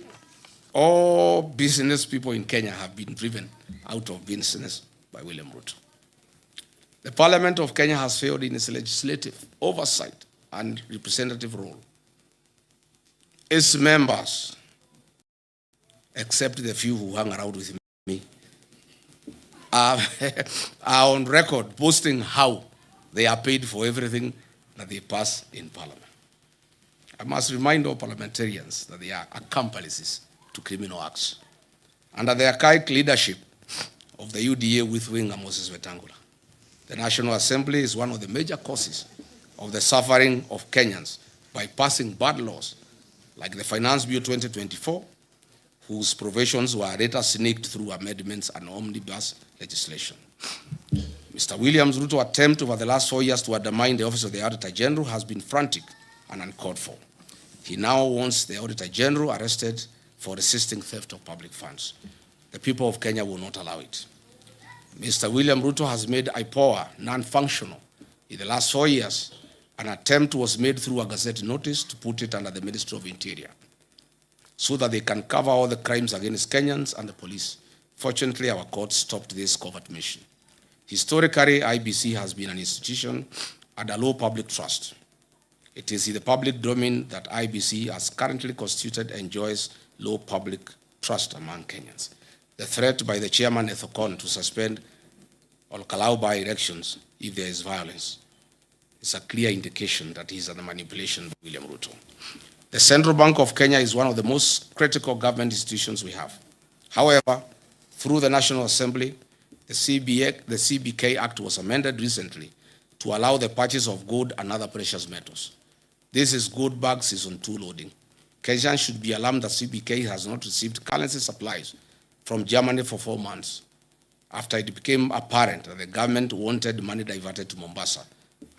all business people in Kenya have been driven out of business by William Ruto. The Parliament of Kenya has failed in its legislative oversight and representative role. Its members, except the few who hang around with me, are on record boasting how they are paid for everything that they pass in Parliament. I must remind all parliamentarians that they are accomplices to criminal acts. Under the archaic leadership of the UDA with winger Moses Wetangula, the National Assembly is one of the major causes of the suffering of Kenyans by passing bad laws like the Finance Bill 2024, whose provisions were later sneaked through amendments and omnibus legislation. Mr. William Ruto's attempt over the last 4 years to undermine the office of the Auditor General has been frantic and uncalled for. He now wants the Auditor General arrested for resisting theft of public funds. The people of Kenya will not allow it. Mr. William Ruto has made IPOA non-functional in the last 4 years. An attempt was made through a Gazette notice to put it under the Ministry of Interior so that they can cover all the crimes against Kenyans and the police. Fortunately, our court stopped this covert mission. Historically, IBC has been an institution under low public trust. It is in the public domain that IBC, as currently constituted, enjoys low public trust among Kenyans. The threat by the chairman Ethocon to suspend or allow by elections if there is violence is a clear indication that he is under manipulation by William Ruto. The Central Bank of Kenya is one of the most critical government institutions we have. However, through the National Assembly, the CBK Act was amended recently to allow the purchase of gold and other precious metals. This is gold bag season 2 loading. Kenyans should be alarmed that CBK has not received currency supplies from Germany for 4 months after it became apparent that the government wanted money diverted to Mombasa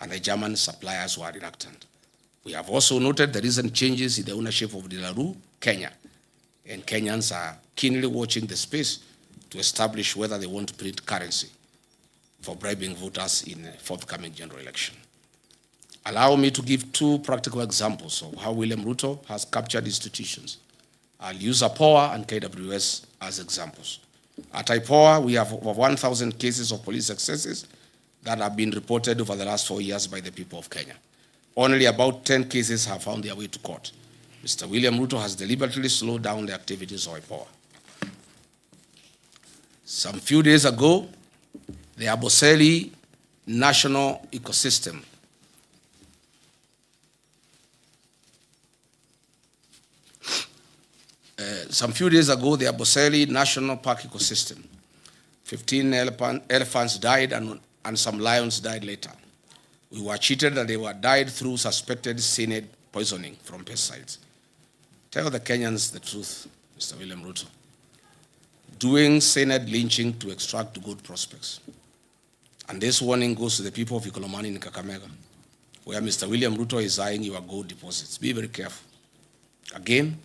and the German suppliers were reluctant. We have also noted the recent changes in the ownership of Delaru, Kenya, and Kenyans are keenly watching the space to establish whether they want to print currency for bribing voters in the forthcoming general election. Allow me to give 2 practical examples of how William Ruto has captured institutions. I'll use IPOA and KWS as examples. At IPOA, we have over 1,000 cases of police excesses that have been reported over the last 4 years by the people of Kenya. Only about 10 cases have found their way to court. Mr. William Ruto has deliberately slowed down the activities of IPOA. Some few days ago, the Amboseli National Ecosystem the Amboseli National Park ecosystem, 15 elephants died and some lions died later. We were cheated that they were died through suspected cyanide poisoning from pesticides. Tell the Kenyans the truth, Mr. William Ruto. Doing cyanide lynching to extract good prospects. And this warning goes to the people of Ikolomani in Kakamega, where Mr. William Ruto is eyeing your gold deposits. Be very careful. Again,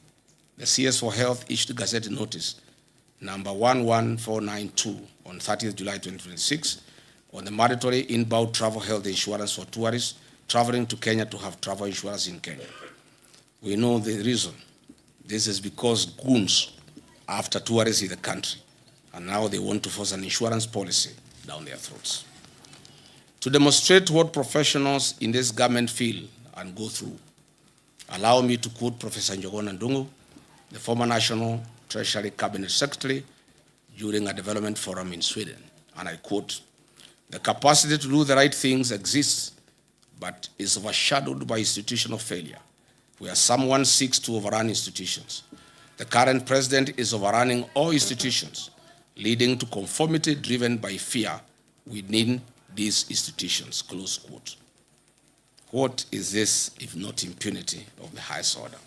the CS for Health issued Gazette notice number 11492 on 30th July 2026 on the mandatory inbound travel health insurance for tourists traveling to Kenya to have travel insurance in Kenya. We know the reason. This is because goons are after tourists in the country, and now they want to force an insurance policy down their throats. To demonstrate what professionals in this government feel and go through, allow me to quote Professor Njogona Ndungu, the former National Treasury Cabinet Secretary, during a development forum in Sweden. And I quote, "The capacity to do the right things exists, but is overshadowed by institutional failure, where someone seeks to overrun institutions. The current president is overrunning all institutions, leading to conformity driven by fear within these institutions," close quote. What is this if not impunity of the highest order?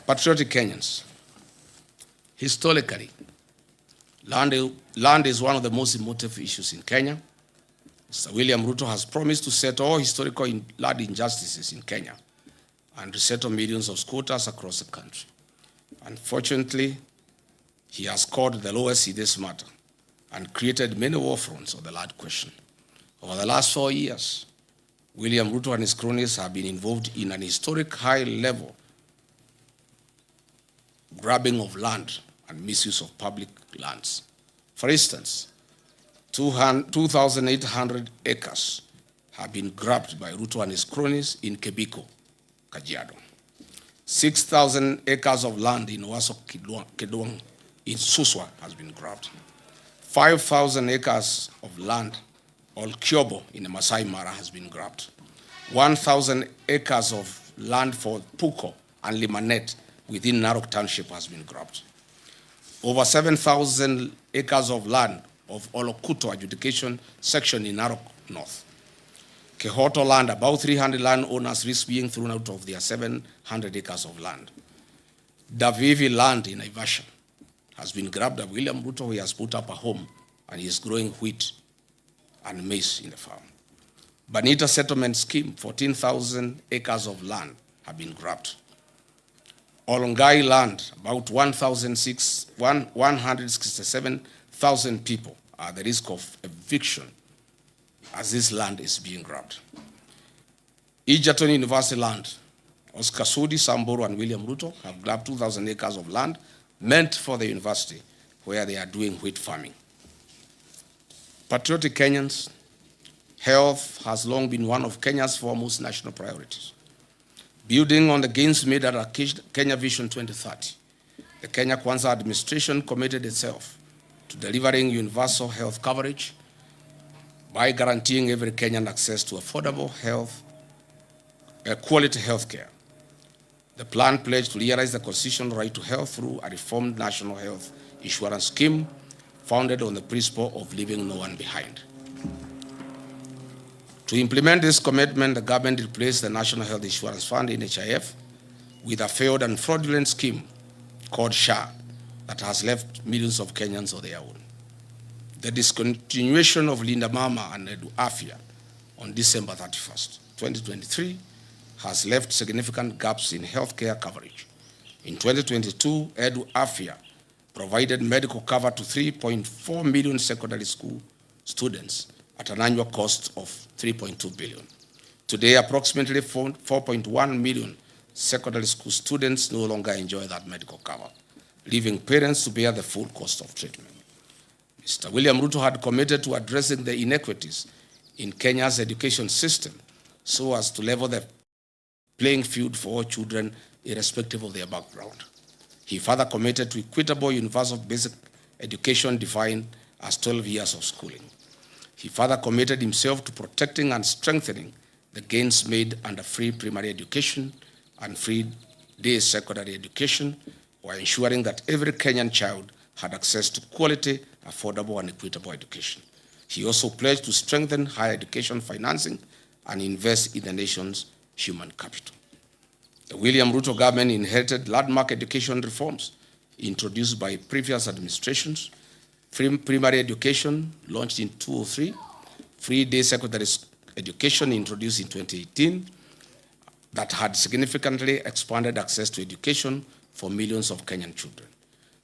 Patriotic Kenyans, historically, land is one of the most emotive issues in Kenya. Mr. William Ruto has promised to settle all historical land injustices in Kenya and resettle millions of squatters across the country. Unfortunately, he has scored the lowest in this matter and created many war fronts on the land question. Over the last 4 years, William Ruto and his cronies have been involved in an historic high-level grabbing of land and misuse of public lands. For instance, 2,800 acres have been grabbed by Ruto and his cronies in Kebiko, Kajiado. 6,000 acres of land in Owaso Kedong in Suswa has been grabbed. 5,000 acres of land, or Kyobo in the Masai Mara, has been grabbed. 1,000 acres of land for Puko and Limanet within Narok Township has been grabbed. Over 7,000 acres of land of Olokuto adjudication section in Narok North. Kehoto land, about 300 landowners risk being thrown out of their 700 acres of land. Davivi land in Naivasha has been grabbed. William Ruto, he has put up a home and he is growing wheat and maize in the farm. Banita settlement scheme, 14,000 acres of land have been grabbed. Olongai land, about 167,000 people are at the risk of eviction as this land is being grabbed. Egerton University land, Oscar Sudi, Samburu, and William Ruto have grabbed 2,000 acres of land meant for the university where they are doing wheat farming. Patriotic Kenyans, health has long been one of Kenya's foremost national priorities. Building on the gains made at Kenya Vision 2030, the Kenya Kwanza administration committed itself to delivering universal health coverage by guaranteeing every Kenyan access to affordable health, quality health care. The plan pledged to realize the constitutional right to health through a reformed national health insurance scheme founded on the principle of leaving no one behind. To implement this commitment, the government replaced the National Health Insurance Fund, NHIF, with a failed and fraudulent scheme called SHA that has left millions of Kenyans on their own. The discontinuation of Linda Mama and Edu Afya on December 31st, 2023, has left significant gaps in healthcare coverage. In 2022, Edu Afya provided medical cover to 3.4 million secondary school students at an annual cost of 3.2 billion. Today, approximately 4.1 million secondary school students no longer enjoy that medical cover, leaving parents to bear the full cost of treatment. Mr. William Ruto had committed to addressing the inequities in Kenya's education system so as to level the playing field for all children irrespective of their background. He further committed to equitable universal basic education defined as 12 years of schooling. He further committed himself to protecting and strengthening the gains made under free primary education and free day secondary education while ensuring that every Kenyan child had access to quality, affordable, and equitable education. He also pledged to strengthen higher education financing and invest in the nation's human capital. The William Ruto government inherited landmark education reforms introduced by previous administrations. Free primary education launched in 2003, free day secondary education introduced in 2018 that had significantly expanded access to education for millions of Kenyan children.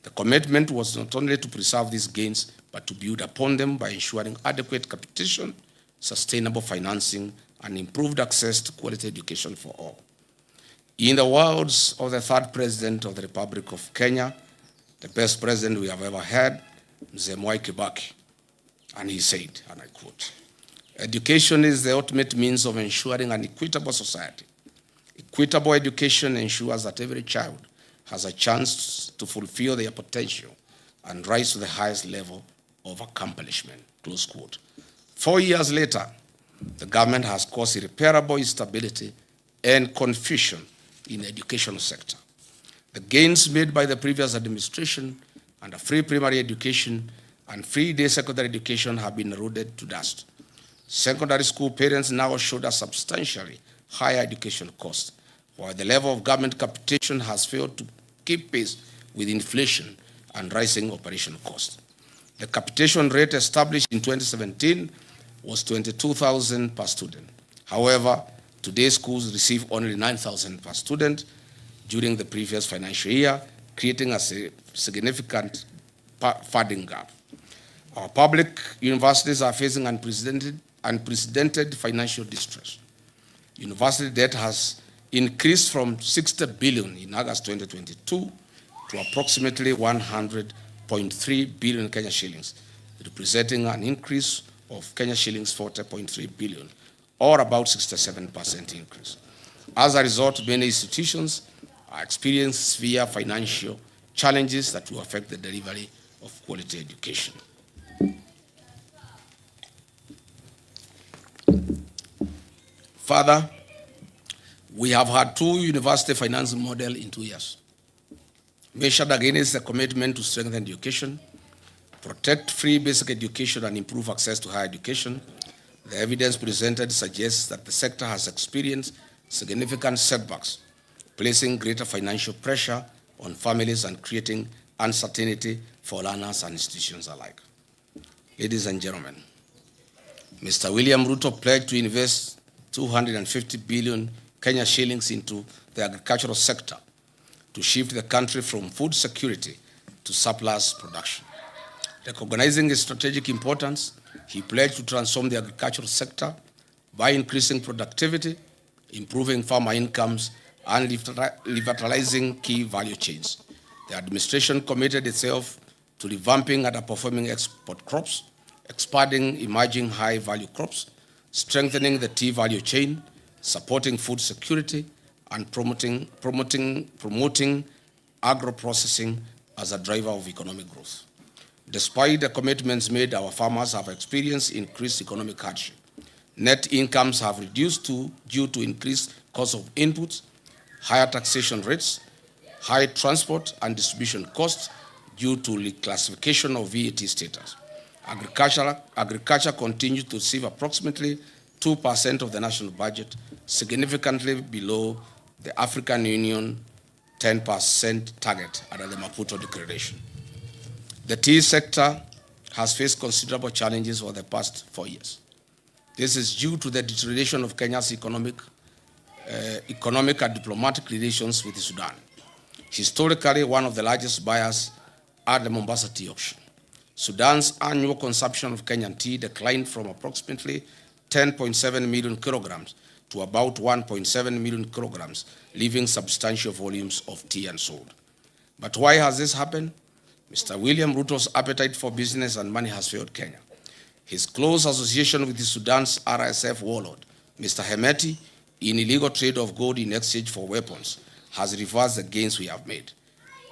The commitment was not only to preserve these gains, but to build upon them by ensuring adequate capitation, sustainable financing, and improved access to quality education for all. In the words of the third president of the Republic of Kenya, the best president we have ever had, Mzee Mwai Kibaki, and he said, and I quote, "Education is the ultimate means of ensuring an equitable society. Equitable education ensures that every child has a chance to fulfill their potential and rise to the highest level of accomplishment," close quote. 4 years later, the government has caused irreparable instability and confusion in the educational sector. The gains made by the previous administration under free primary education and free day secondary education have been eroded to dust. Secondary school parents now shoulder substantially higher education costs, while the level of government capitation has failed to keep pace with inflation and rising operational costs. The capitation rate established in 2017 was 22,000 per student. However, today's schools receive only 9,000 per student during the previous financial year, creating a significant funding gap. Our public universities are facing unprecedented financial distress. University debt has increased from 60 billion in August 2022 to approximately 100.3 billion Kenya shillings, representing an increase of Kenya shillings 40.3 billion, or about 67% increase. As a result, many institutions are experiencing severe financial challenges that will affect the delivery of quality education. Further, We have had 2 university financing models in 2 years. Measured against the commitment to strengthen education, protect free basic education, and improve access to higher education, the evidence presented suggests that the sector has experienced significant setbacks, placing greater financial pressure on families and creating uncertainty for learners and institutions alike. Ladies and gentlemen, Mr. William Ruto pledged to invest 250 billion Kenya shillings into the agricultural sector to shift the country from food security to surplus production. Recognizing its strategic importance, he pledged to transform the agricultural sector by increasing productivity, improving farmer incomes, and revitalizing key value chains. The administration committed itself to revamping underperforming export crops, expanding emerging high-value crops, strengthening the tea value chain, supporting food security, and promoting agro-processing as a driver of economic growth. Despite the commitments made, our farmers have experienced increased economic hardship. Net incomes have reduced due to increased cost of inputs, higher taxation rates, high transport and distribution costs due to reclassification of VAT status. Agriculture continues to receive approximately 2% of the national budget, significantly below the African Union 10% target under the Maputo Declaration. The tea sector has faced considerable challenges over the past 4 years. This is due to the deterioration of Kenya's economic and diplomatic relations with Sudan, historically one of the largest buyers at the Mombasa tea auction. Sudan's annual consumption of Kenyan tea declined from approximately 10.7 million kilograms to about 1.7 million kilograms, leaving substantial volumes of tea unsold. But why has this happened? Mr. William Ruto's appetite for business and money has failed Kenya. His close association with the Sudan's RSF warlord, Mr. Hemeti, in illegal trade of gold in exchange for weapons, has reversed the gains we have made.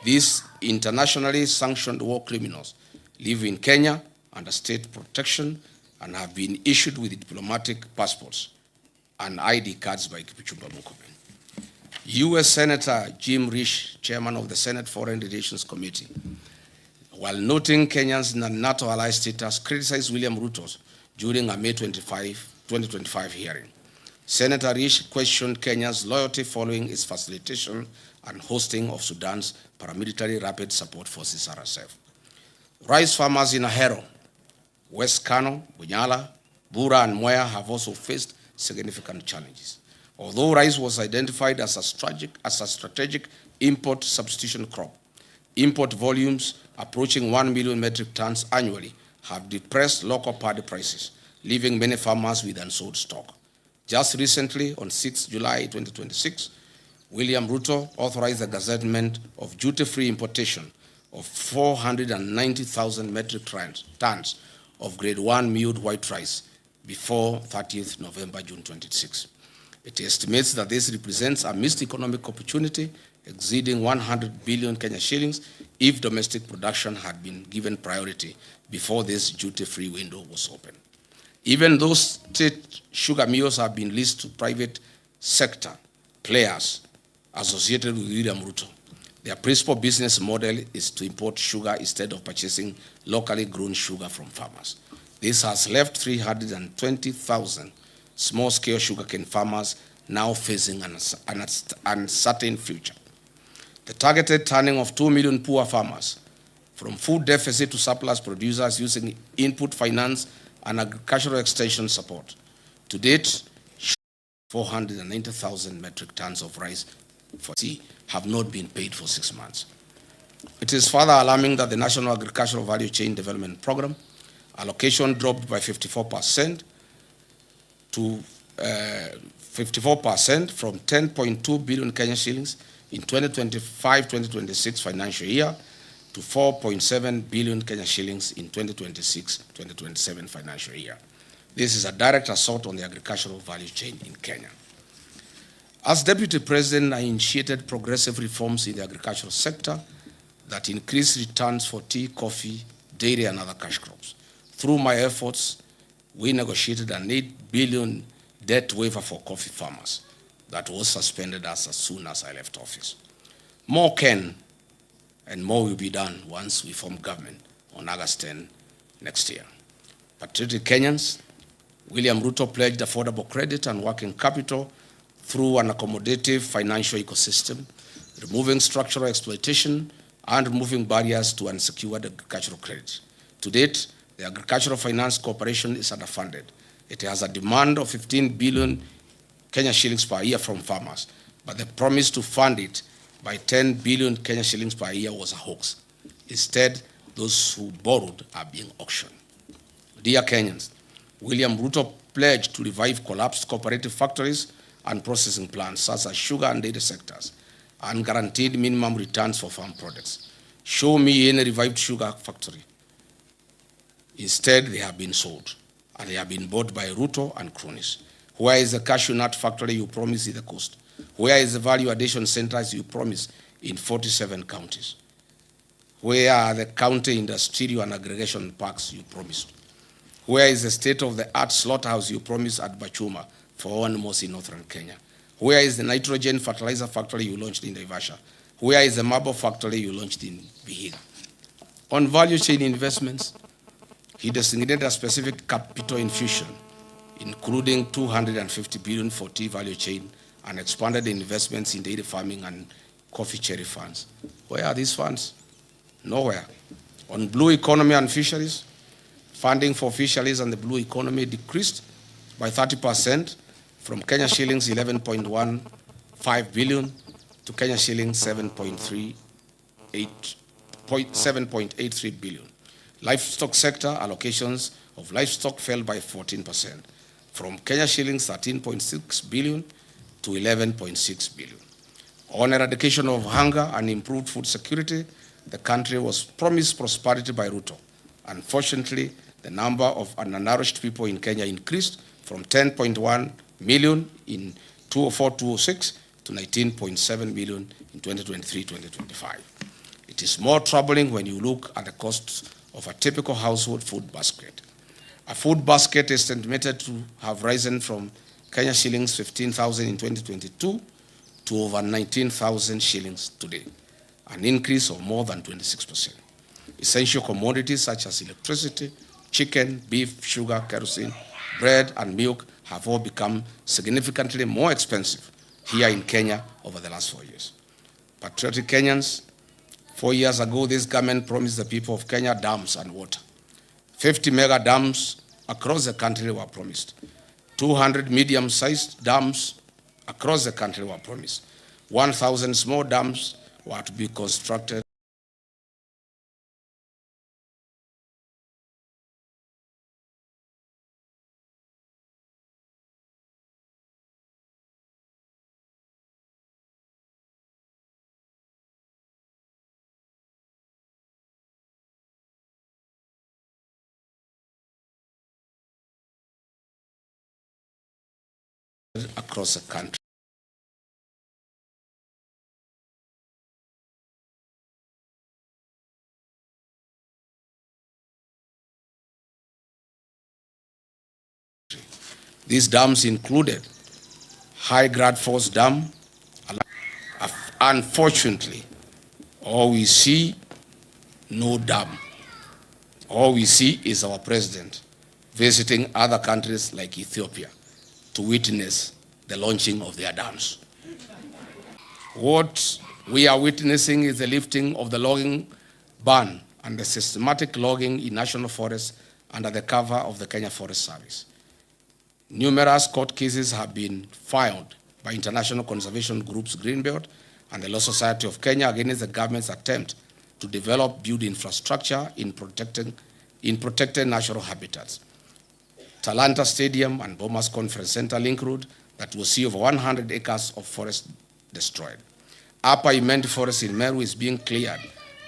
These internationally sanctioned war criminals live in Kenya under state protection and have been issued with diplomatic passports and ID cards by Kipchumba Murkomen. U.S. Senator Jim Risch, chairman of the Senate Foreign Relations Committee, while noting Kenya's NATO ally status, criticized William Ruto during a May 2025 hearing. Senator Risch questioned Kenya's loyalty following its facilitation and hosting of Sudan's paramilitary rapid support forces, RSF. Rice farmers in Ahero, West Kano, Bunyala, Bura, and Mwea have also faced significant challenges. Although rice was identified as a strategic import substitution crop, import volumes approaching 1 million metric tons annually have depressed local paddy prices, leaving many farmers with unsold stock. Just recently, on 6 July 2026, William Ruto authorized the gazettement of duty-free importation of 490,000 metric tons of grade 1 milled white rice before 30th November, June 26. It estimates that this represents a missed economic opportunity exceeding 100 billion Kenya shillings if domestic production had been given priority before this duty-free window was open. Even though state sugar mills have been leased to private sector players associated with William Ruto, their principal business model is to import sugar instead of purchasing locally grown sugar from farmers. This has left 320,000 small-scale sugarcane farmers now facing an uncertain future. The targeted turning of 2 million poor farmers from food deficit to surplus producers using input finance and agricultural extension support. To date, 490,000 metric tons of rice for tea have not been paid for 6 months. It is further alarming that the National Agricultural Value Chain Development Program allocation dropped by 54% to 54% from 10.2 billion Kenya shillings in 2025-2026 financial year to 4.7 billion Kenya shillings in 2026-2027 financial year. This is a direct assault on the agricultural value chain in Kenya. As Deputy President, I initiated progressive reforms in the agricultural sector that increase returns for tea, coffee, dairy, and other cash crops. Through my efforts, we negotiated an 8 billion debt waiver for coffee farmers. that was suspended as soon as I left office. More can and more will be done once we form government on August 10 next year. Patriotic Kenyans, William Ruto pledged affordable credit and working capital through an accommodative financial ecosystem, removing structural exploitation and removing barriers to unsecured agricultural credit. To date, the Agricultural Finance Corporation is underfunded. It has a demand of 15 billion Kenya shillings per year from farmers, but the promise to fund it by 10 billion Kenya shillings per year was a hoax. Instead, those who borrowed are being auctioned. Dear Kenyans, William Ruto pledged to revive collapsed cooperative factories and processing plants such as sugar and dairy sectors, and guaranteed minimum returns for farm products. Show me any revived sugar factory. Instead, they have been sold, and they have been bought by Ruto and cronies. Where is the cashew nut factory you promised in the coast? Where is the value addition centers you promised in 47 counties? Where are the county industrial and aggregation parks you promised? Where is the state-of-the-art slaughterhouse you promised at Bachuma for animals in northern Kenya? Where is the nitrogen fertilizer factory you launched in Naivasha? Where is the marble factory you launched in Vihiga? On value chain investments, he designated a specific capital infusion, including 250 billion for tea value chain, and expanded the investments in dairy farming and coffee cherry funds. Where are these funds? Nowhere. On blue economy and fisheries, funding for fisheries and the blue economy decreased by 30% from Kenya shillings 11.15 billion to Kenya shillings 7.83 billion. Livestock sector allocations of livestock fell by 14% from Kenya shillings 13.6 billion to 11.6 billion. On eradication of hunger and improved food security, the country was promised prosperity by Ruto. Unfortunately, the number of undernourished people in Kenya increased from 10.1 million in 2004-2006 to 19.7 million in 2023-2025. It is more troubling when you look at the costs of a typical household food basket. A food basket is estimated to have risen from Kenya shillings 15,000 in 2022 to over 19,000 shillings today, an increase of more than 26%. Essential commodities such as electricity, chicken, beef, sugar, kerosene, bread, and milk have all become significantly more expensive here in Kenya over the last 4 years. Patriotic Kenyans, 4 years ago, this government promised the people of Kenya dams and water. 50 mega dams across the country were promised. 200 medium-sized dams across the country were promised. 1,000 small dams were to be constructed. Across the country. These dams included High Grad Force Dam. Unfortunately, all we see, no dam. All we see is our president visiting other countries like Ethiopia to witness the launching of their dams. What we are witnessing is the lifting of the logging ban and the systematic logging in national forests under the cover of the Kenya Forest Service. Numerous court cases have been filed by international conservation groups Greenbelt and the Law Society of Kenya against the government's attempt to build infrastructure in protected natural habitats. Talanta Stadium and Bomas Conference Center Link Road that will see over 100 acres of forest destroyed. Upper Imenti Forest in Meru is being cleared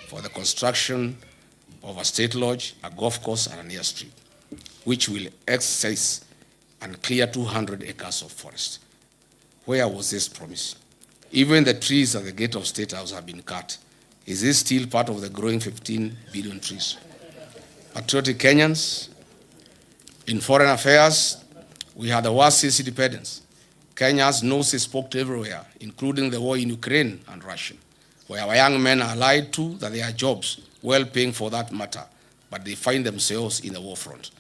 for the construction of a state lodge, a golf course, and an airstrip, which will excise and clear 200 acres of forest. Where was this promise? Even the trees at the gate of State House have been cut. Is this still part of the growing 15 billion trees? Patriotic Kenyans, in foreign affairs, we had the worst since independence. Kenya's nose is poked everywhere, including the war in Ukraine and Russia, where our young men are lied to that they are jobs, well-paying for that matter, but they find themselves in the war front.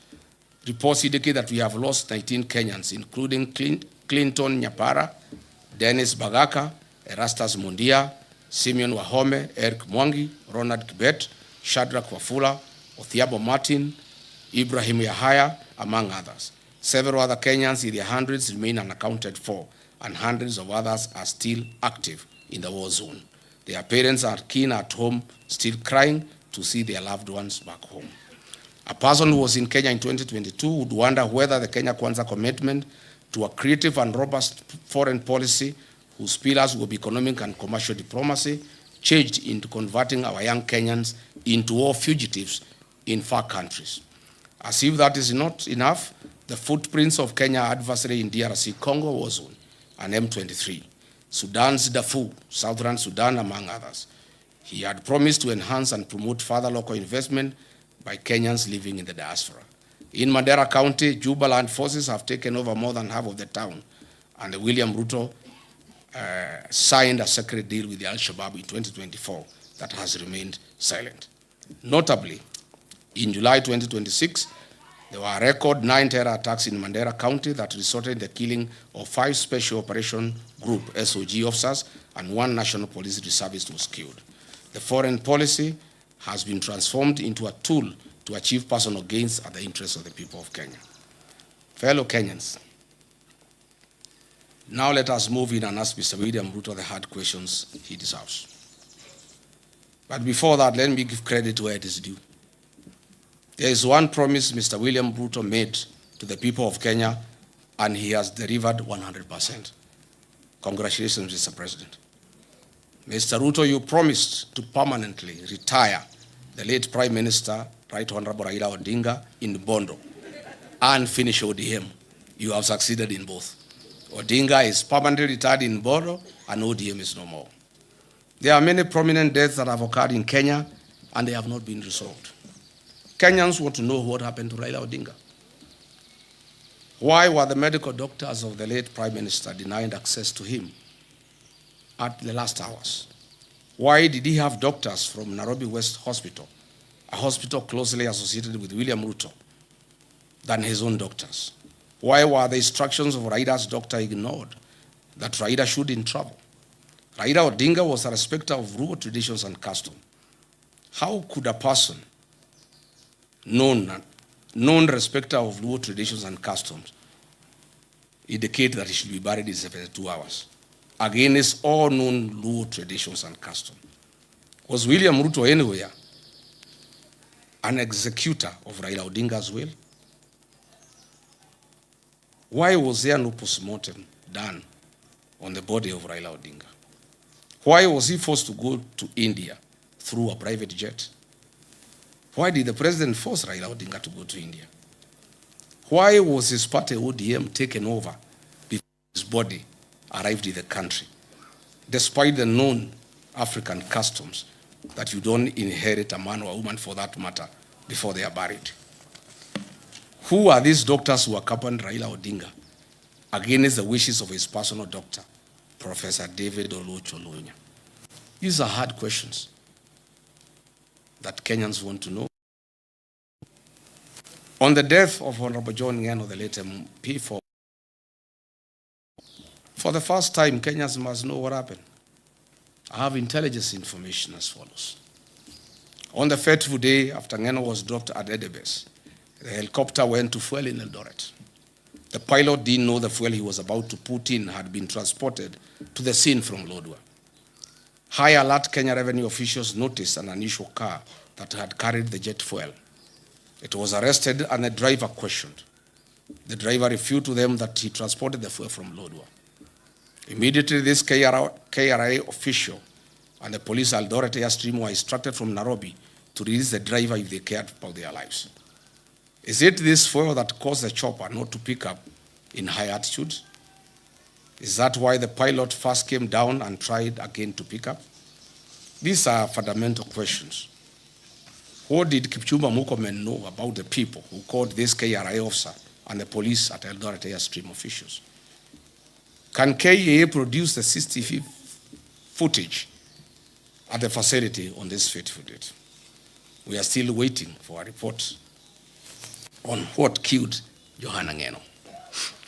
Reports indicate that we have lost 19 Kenyans, including Clinton Nyapara, Dennis Bagaka, Erastus Mundia, Simeon Wahome, Eric Mwangi, Ronald Kibet, Shadrach Wafula, Othiabo Martin, Ibrahim Yahaya, among others. Several other Kenyans in their hundreds remain unaccounted for, and hundreds of others are still active in the war zone. Their parents are keen at home, still crying to see their loved ones back home. A person who was in Kenya in 2022 would wonder whether the Kenya Kwanza commitment to a creative and robust foreign policy whose pillars will be economic and commercial diplomacy changed into converting our young Kenyans into war fugitives in far countries. As if that is not enough, the footprints of Kenya adversary in DRC Congo war zone and M23, Sudan's Darfur, Southern Sudan, among others. He had promised to enhance and promote further local investment by Kenyans living in the diaspora. In Mandera County, Juba land forces have taken over more than half of the town, and William Ruto signed a secret deal with the Al-Shabaab in 2024 that has remained silent. Notably, in July 2026, there were a record 9 terror attacks in Mandera County that resulted in the killing of 5 Special Operation Group SOG officers and 1 National Police Reservist was killed. The foreign policy has been transformed into a tool to achieve personal gains at the interests of the people of Kenya. Fellow Kenyans, now let us move in and ask Mr. William Ruto the hard questions he deserves. But before that, let me give credit where it is due. There is one promise Mr. William Ruto made to the people of Kenya, and he has delivered 100%. Congratulations, Mr. President. Mr. Ruto, you promised to permanently retire the late Prime Minister, Right Honorable Raila Odinga, in Bondo and finish ODM. You have succeeded in both. Odinga is permanently retired in Bondo and ODM is no more. There are many prominent deaths that have occurred in Kenya and they have not been resolved. Kenyans want to know what happened to Raila Odinga. Why were the medical doctors of the late Prime Minister denied access to him at the last hours? Why did he have doctors from Nairobi West Hospital, a hospital closely associated with William Ruto, than his own doctors? Why were the instructions of Raila's doctor ignored that Raila shouldn't travel? Raila Odinga was a respecter of rural traditions and custom. How could a person known respecter of rural traditions and customs indicate that he should be buried in 72 hours against all known rural traditions and customs? Was William Ruto anywhere an executor of Raila Odinga's will? Why was there no postmortem done on the body of Raila Odinga? Why was he forced to go to India through a private jet? Why did the president force Raila Odinga to go to India? Why was his party ODM taken over before his body arrived in the country, despite the known African customs that you don't inherit a man or a woman for that matter before they are buried? Who are these doctors who accompanied Raila Odinga against the wishes of his personal doctor, Professor David Oluoch-Oluonya? These are hard questions that Kenyans want to know. On the death of Honorable John Ngeno, the late MP, for the first time, Kenyans must know what happened. I have intelligence information as follows. On the fateful day after Ngeno was dropped at Edebes, the helicopter went to fuel in Eldoret. The pilot didn't know the fuel he was about to put in had been transported to the scene from Lodwar. High alert Kenya revenue officials noticed an unusual car that had carried the jet fuel. It was arrested and the driver questioned. The driver refuted to them that he transported the fuel from Lodwar. Immediately, this KRA official and the police Eldoret Airstream were instructed from Nairobi to release the driver if they cared about their lives. Is it this fuel that caused the chopper not to pick up in high altitudes? Is that why the pilot first came down and tried again to pick up? These are fundamental questions. What did Kipchumba Murkomen know about the people who called this KRA officer and the police at Eldoret Airstream officials? Can KEA produce the CCTV footage at the facility on this fateful date? We are still waiting for a report on what killed Johanna Ngeno.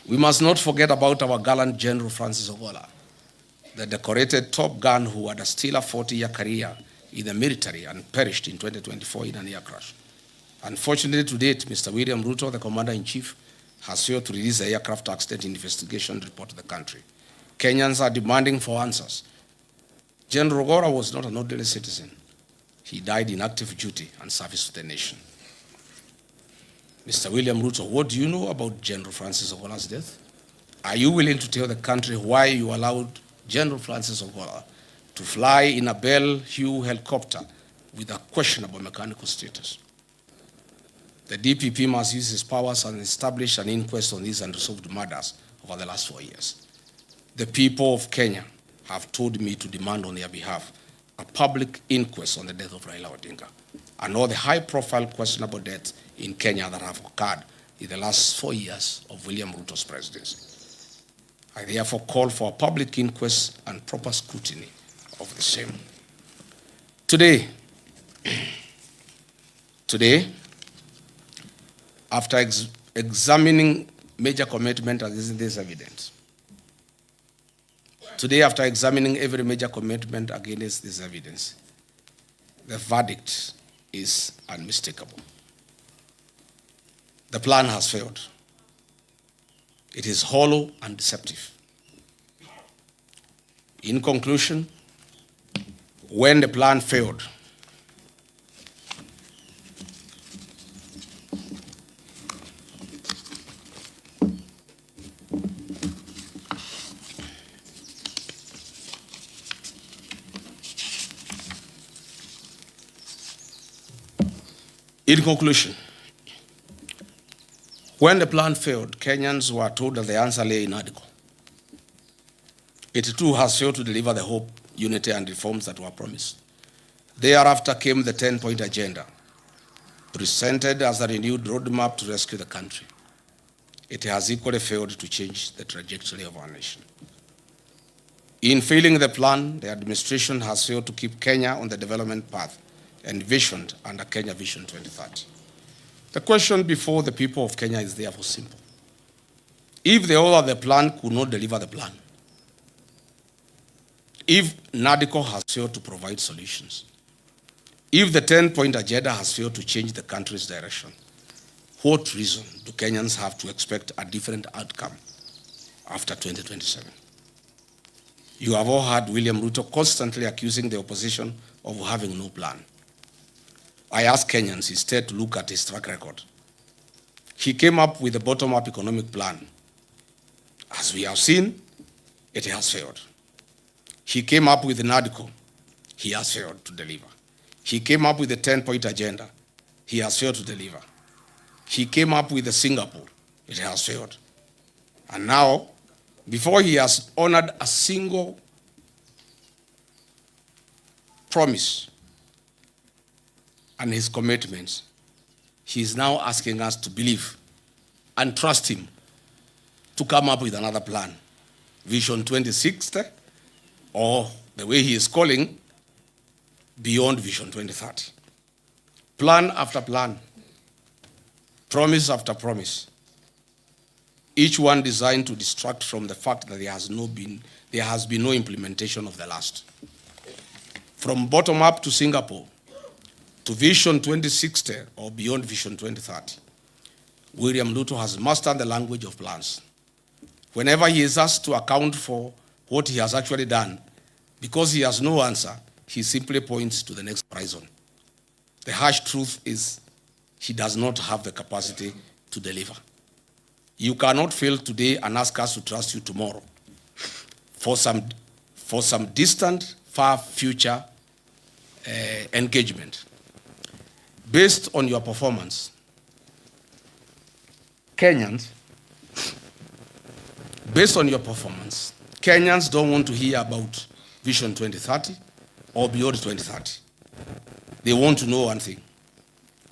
We must not forget about our gallant General Francis Ogola, the decorated Top Gun who had a stellar 40-year career in the military and perished in 2024 in an air crash. Unfortunately, to date, Mr. William Ruto, the Commander-in-Chief, has failed to release the aircraft accident investigation report to the country. Kenyans are demanding for answers. General Ogola was not an ordinary citizen. He died in active duty and service to the nation. Mr. William Ruto, what do you know about General Francis Ogola's death? Are you willing to tell the country why you allowed General Francis Ogola to fly in a Bell-Hue helicopter with a questionable mechanical status? The DPP must use its powers and establish an inquest on these unresolved murders over the last 4 years. The people of Kenya have told me to demand on their behalf a public inquest on the death of Raila Odinga and all the high-profile questionable deaths in Kenya that have occurred in the last 4 years of William Ruto's presidency. I therefore call for a public inquest and proper scrutiny of the same. Today, after examining major commitment against this evidence, after examining every major commitment against this evidence, the verdict is unmistakable. The plan has failed. It is hollow and deceptive. In conclusion, when the plan failed, Kenyans were told that the answer lay in Article. It too has failed to deliver the hope, unity, and reforms that were promised. Thereafter came the 10-point agenda, presented as a renewed roadmap to rescue the country. It has equally failed to change the trajectory of our nation. In failing the plan, the administration has failed to keep Kenya on the development path envisioned under Kenya Vision 2030. The question before the people of Kenya is therefore simple. If the author of the plan could not deliver the plan, if NADCO has failed to provide solutions, if the 10-point agenda has failed to change the country's direction, what reason do Kenyans have to expect a different outcome after 2027? You have all heard William Ruto constantly accusing the opposition of having no plan. I ask Kenyans instead to look at his track record. He came up with a bottom-up economic plan. As we have seen, it has failed. He came up with NADCO. He has failed to deliver. He came up with the 10-point agenda. He has failed to deliver. He came up with the Singapore. It has failed. And now, before he has honored a single promise and his commitments, he is now asking us to believe and trust him to come up with another plan, Vision 2060, or the way he is calling, Beyond Vision 2030. Plan after plan, promise after promise, each one designed to distract from the fact that there has been no implementation of the last. From bottom up to Singapore, to Vision 2060 or Beyond Vision 2030, William Ruto has mastered the language of plans. Whenever he is asked to account for what he has actually done, because he has no answer, he simply points to the next horizon. The harsh truth is he does not have the capacity to deliver. You cannot fail today and ask us to trust you tomorrow for some distant, far future engagement. Based on your performance, Kenyans don't want to hear about Vision 2030 or Beyond 2030. They want to know one thing.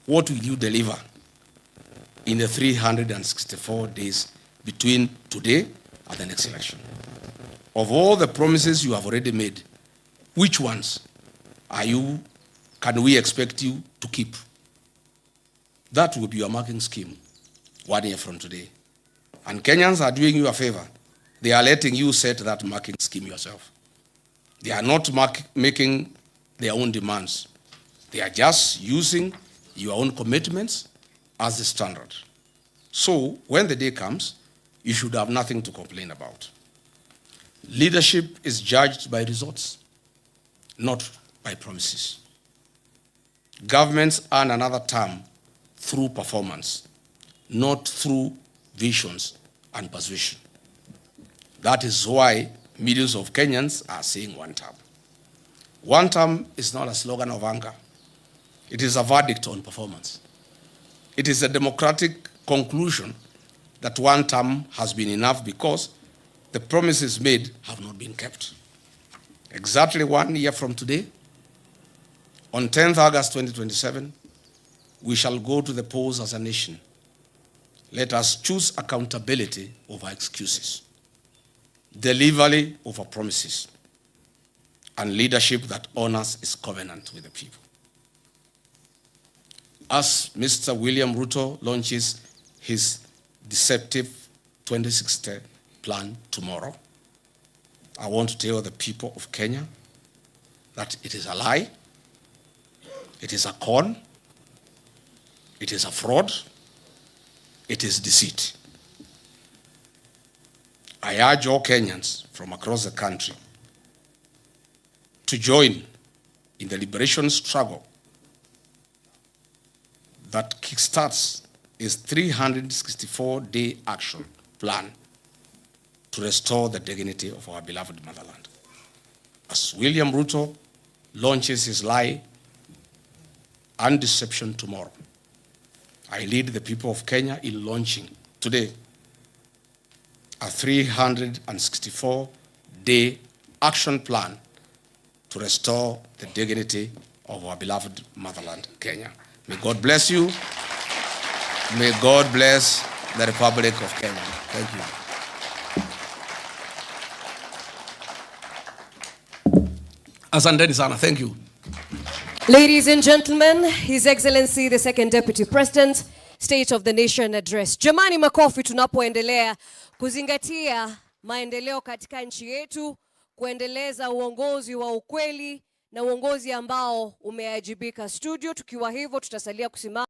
What will you deliver in the 364 days between today and the next election? of all the promises you have already made, which ones can we expect you to keep? That will be your marking scheme 1 year from today. And Kenyans are doing you a favor. They are letting you set that marking scheme yourself. They are not making their own demands. They are just using your own commitments as the standard. So when the day comes, you should have nothing to complain about. Leadership is judged by results, not by promises. Governments earn another term through performance, not through visions and persuasion. That is why millions of Kenyans are saying one term. One term is not a slogan of anger. It is a verdict on performance. It is a democratic conclusion that one term has been enough because the promises made have not been kept. Exactly 1 year from today, on 10th August 2027, we shall go to the polls as a nation. Let us choose accountability over excuses, delivery over promises, and leadership that honors its covenant with the people. As Mr. William Ruto launches his deceptive 2060 plan tomorrow, I want to tell the people of Kenya that it is a lie, it is a con, it is a fraud, it is deceit. I urge all Kenyans from across the country to join in the liberation struggle that kickstarts his 364-day action plan to restore the dignity of our beloved motherland. As William Ruto launches his lie and deception tomorrow, I lead the people of Kenya in launching today a 364-day action plan to restore the dignity of our beloved motherland, Kenya. May God bless you. May God bless the Republic of Kenya. Thank you. Asanteni sana. Thank you. Ladies and gentlemen, His Excellency the Second Deputy President, State of the Nation Address. Jamani, makofi tunapoendelea kuzingatia maendeleo katika nchi yetu, kuendeleza uongozi wa ukweli na uongozi ambao umeajibika. Studio, tukiwa hivyo tutasalia kusimama.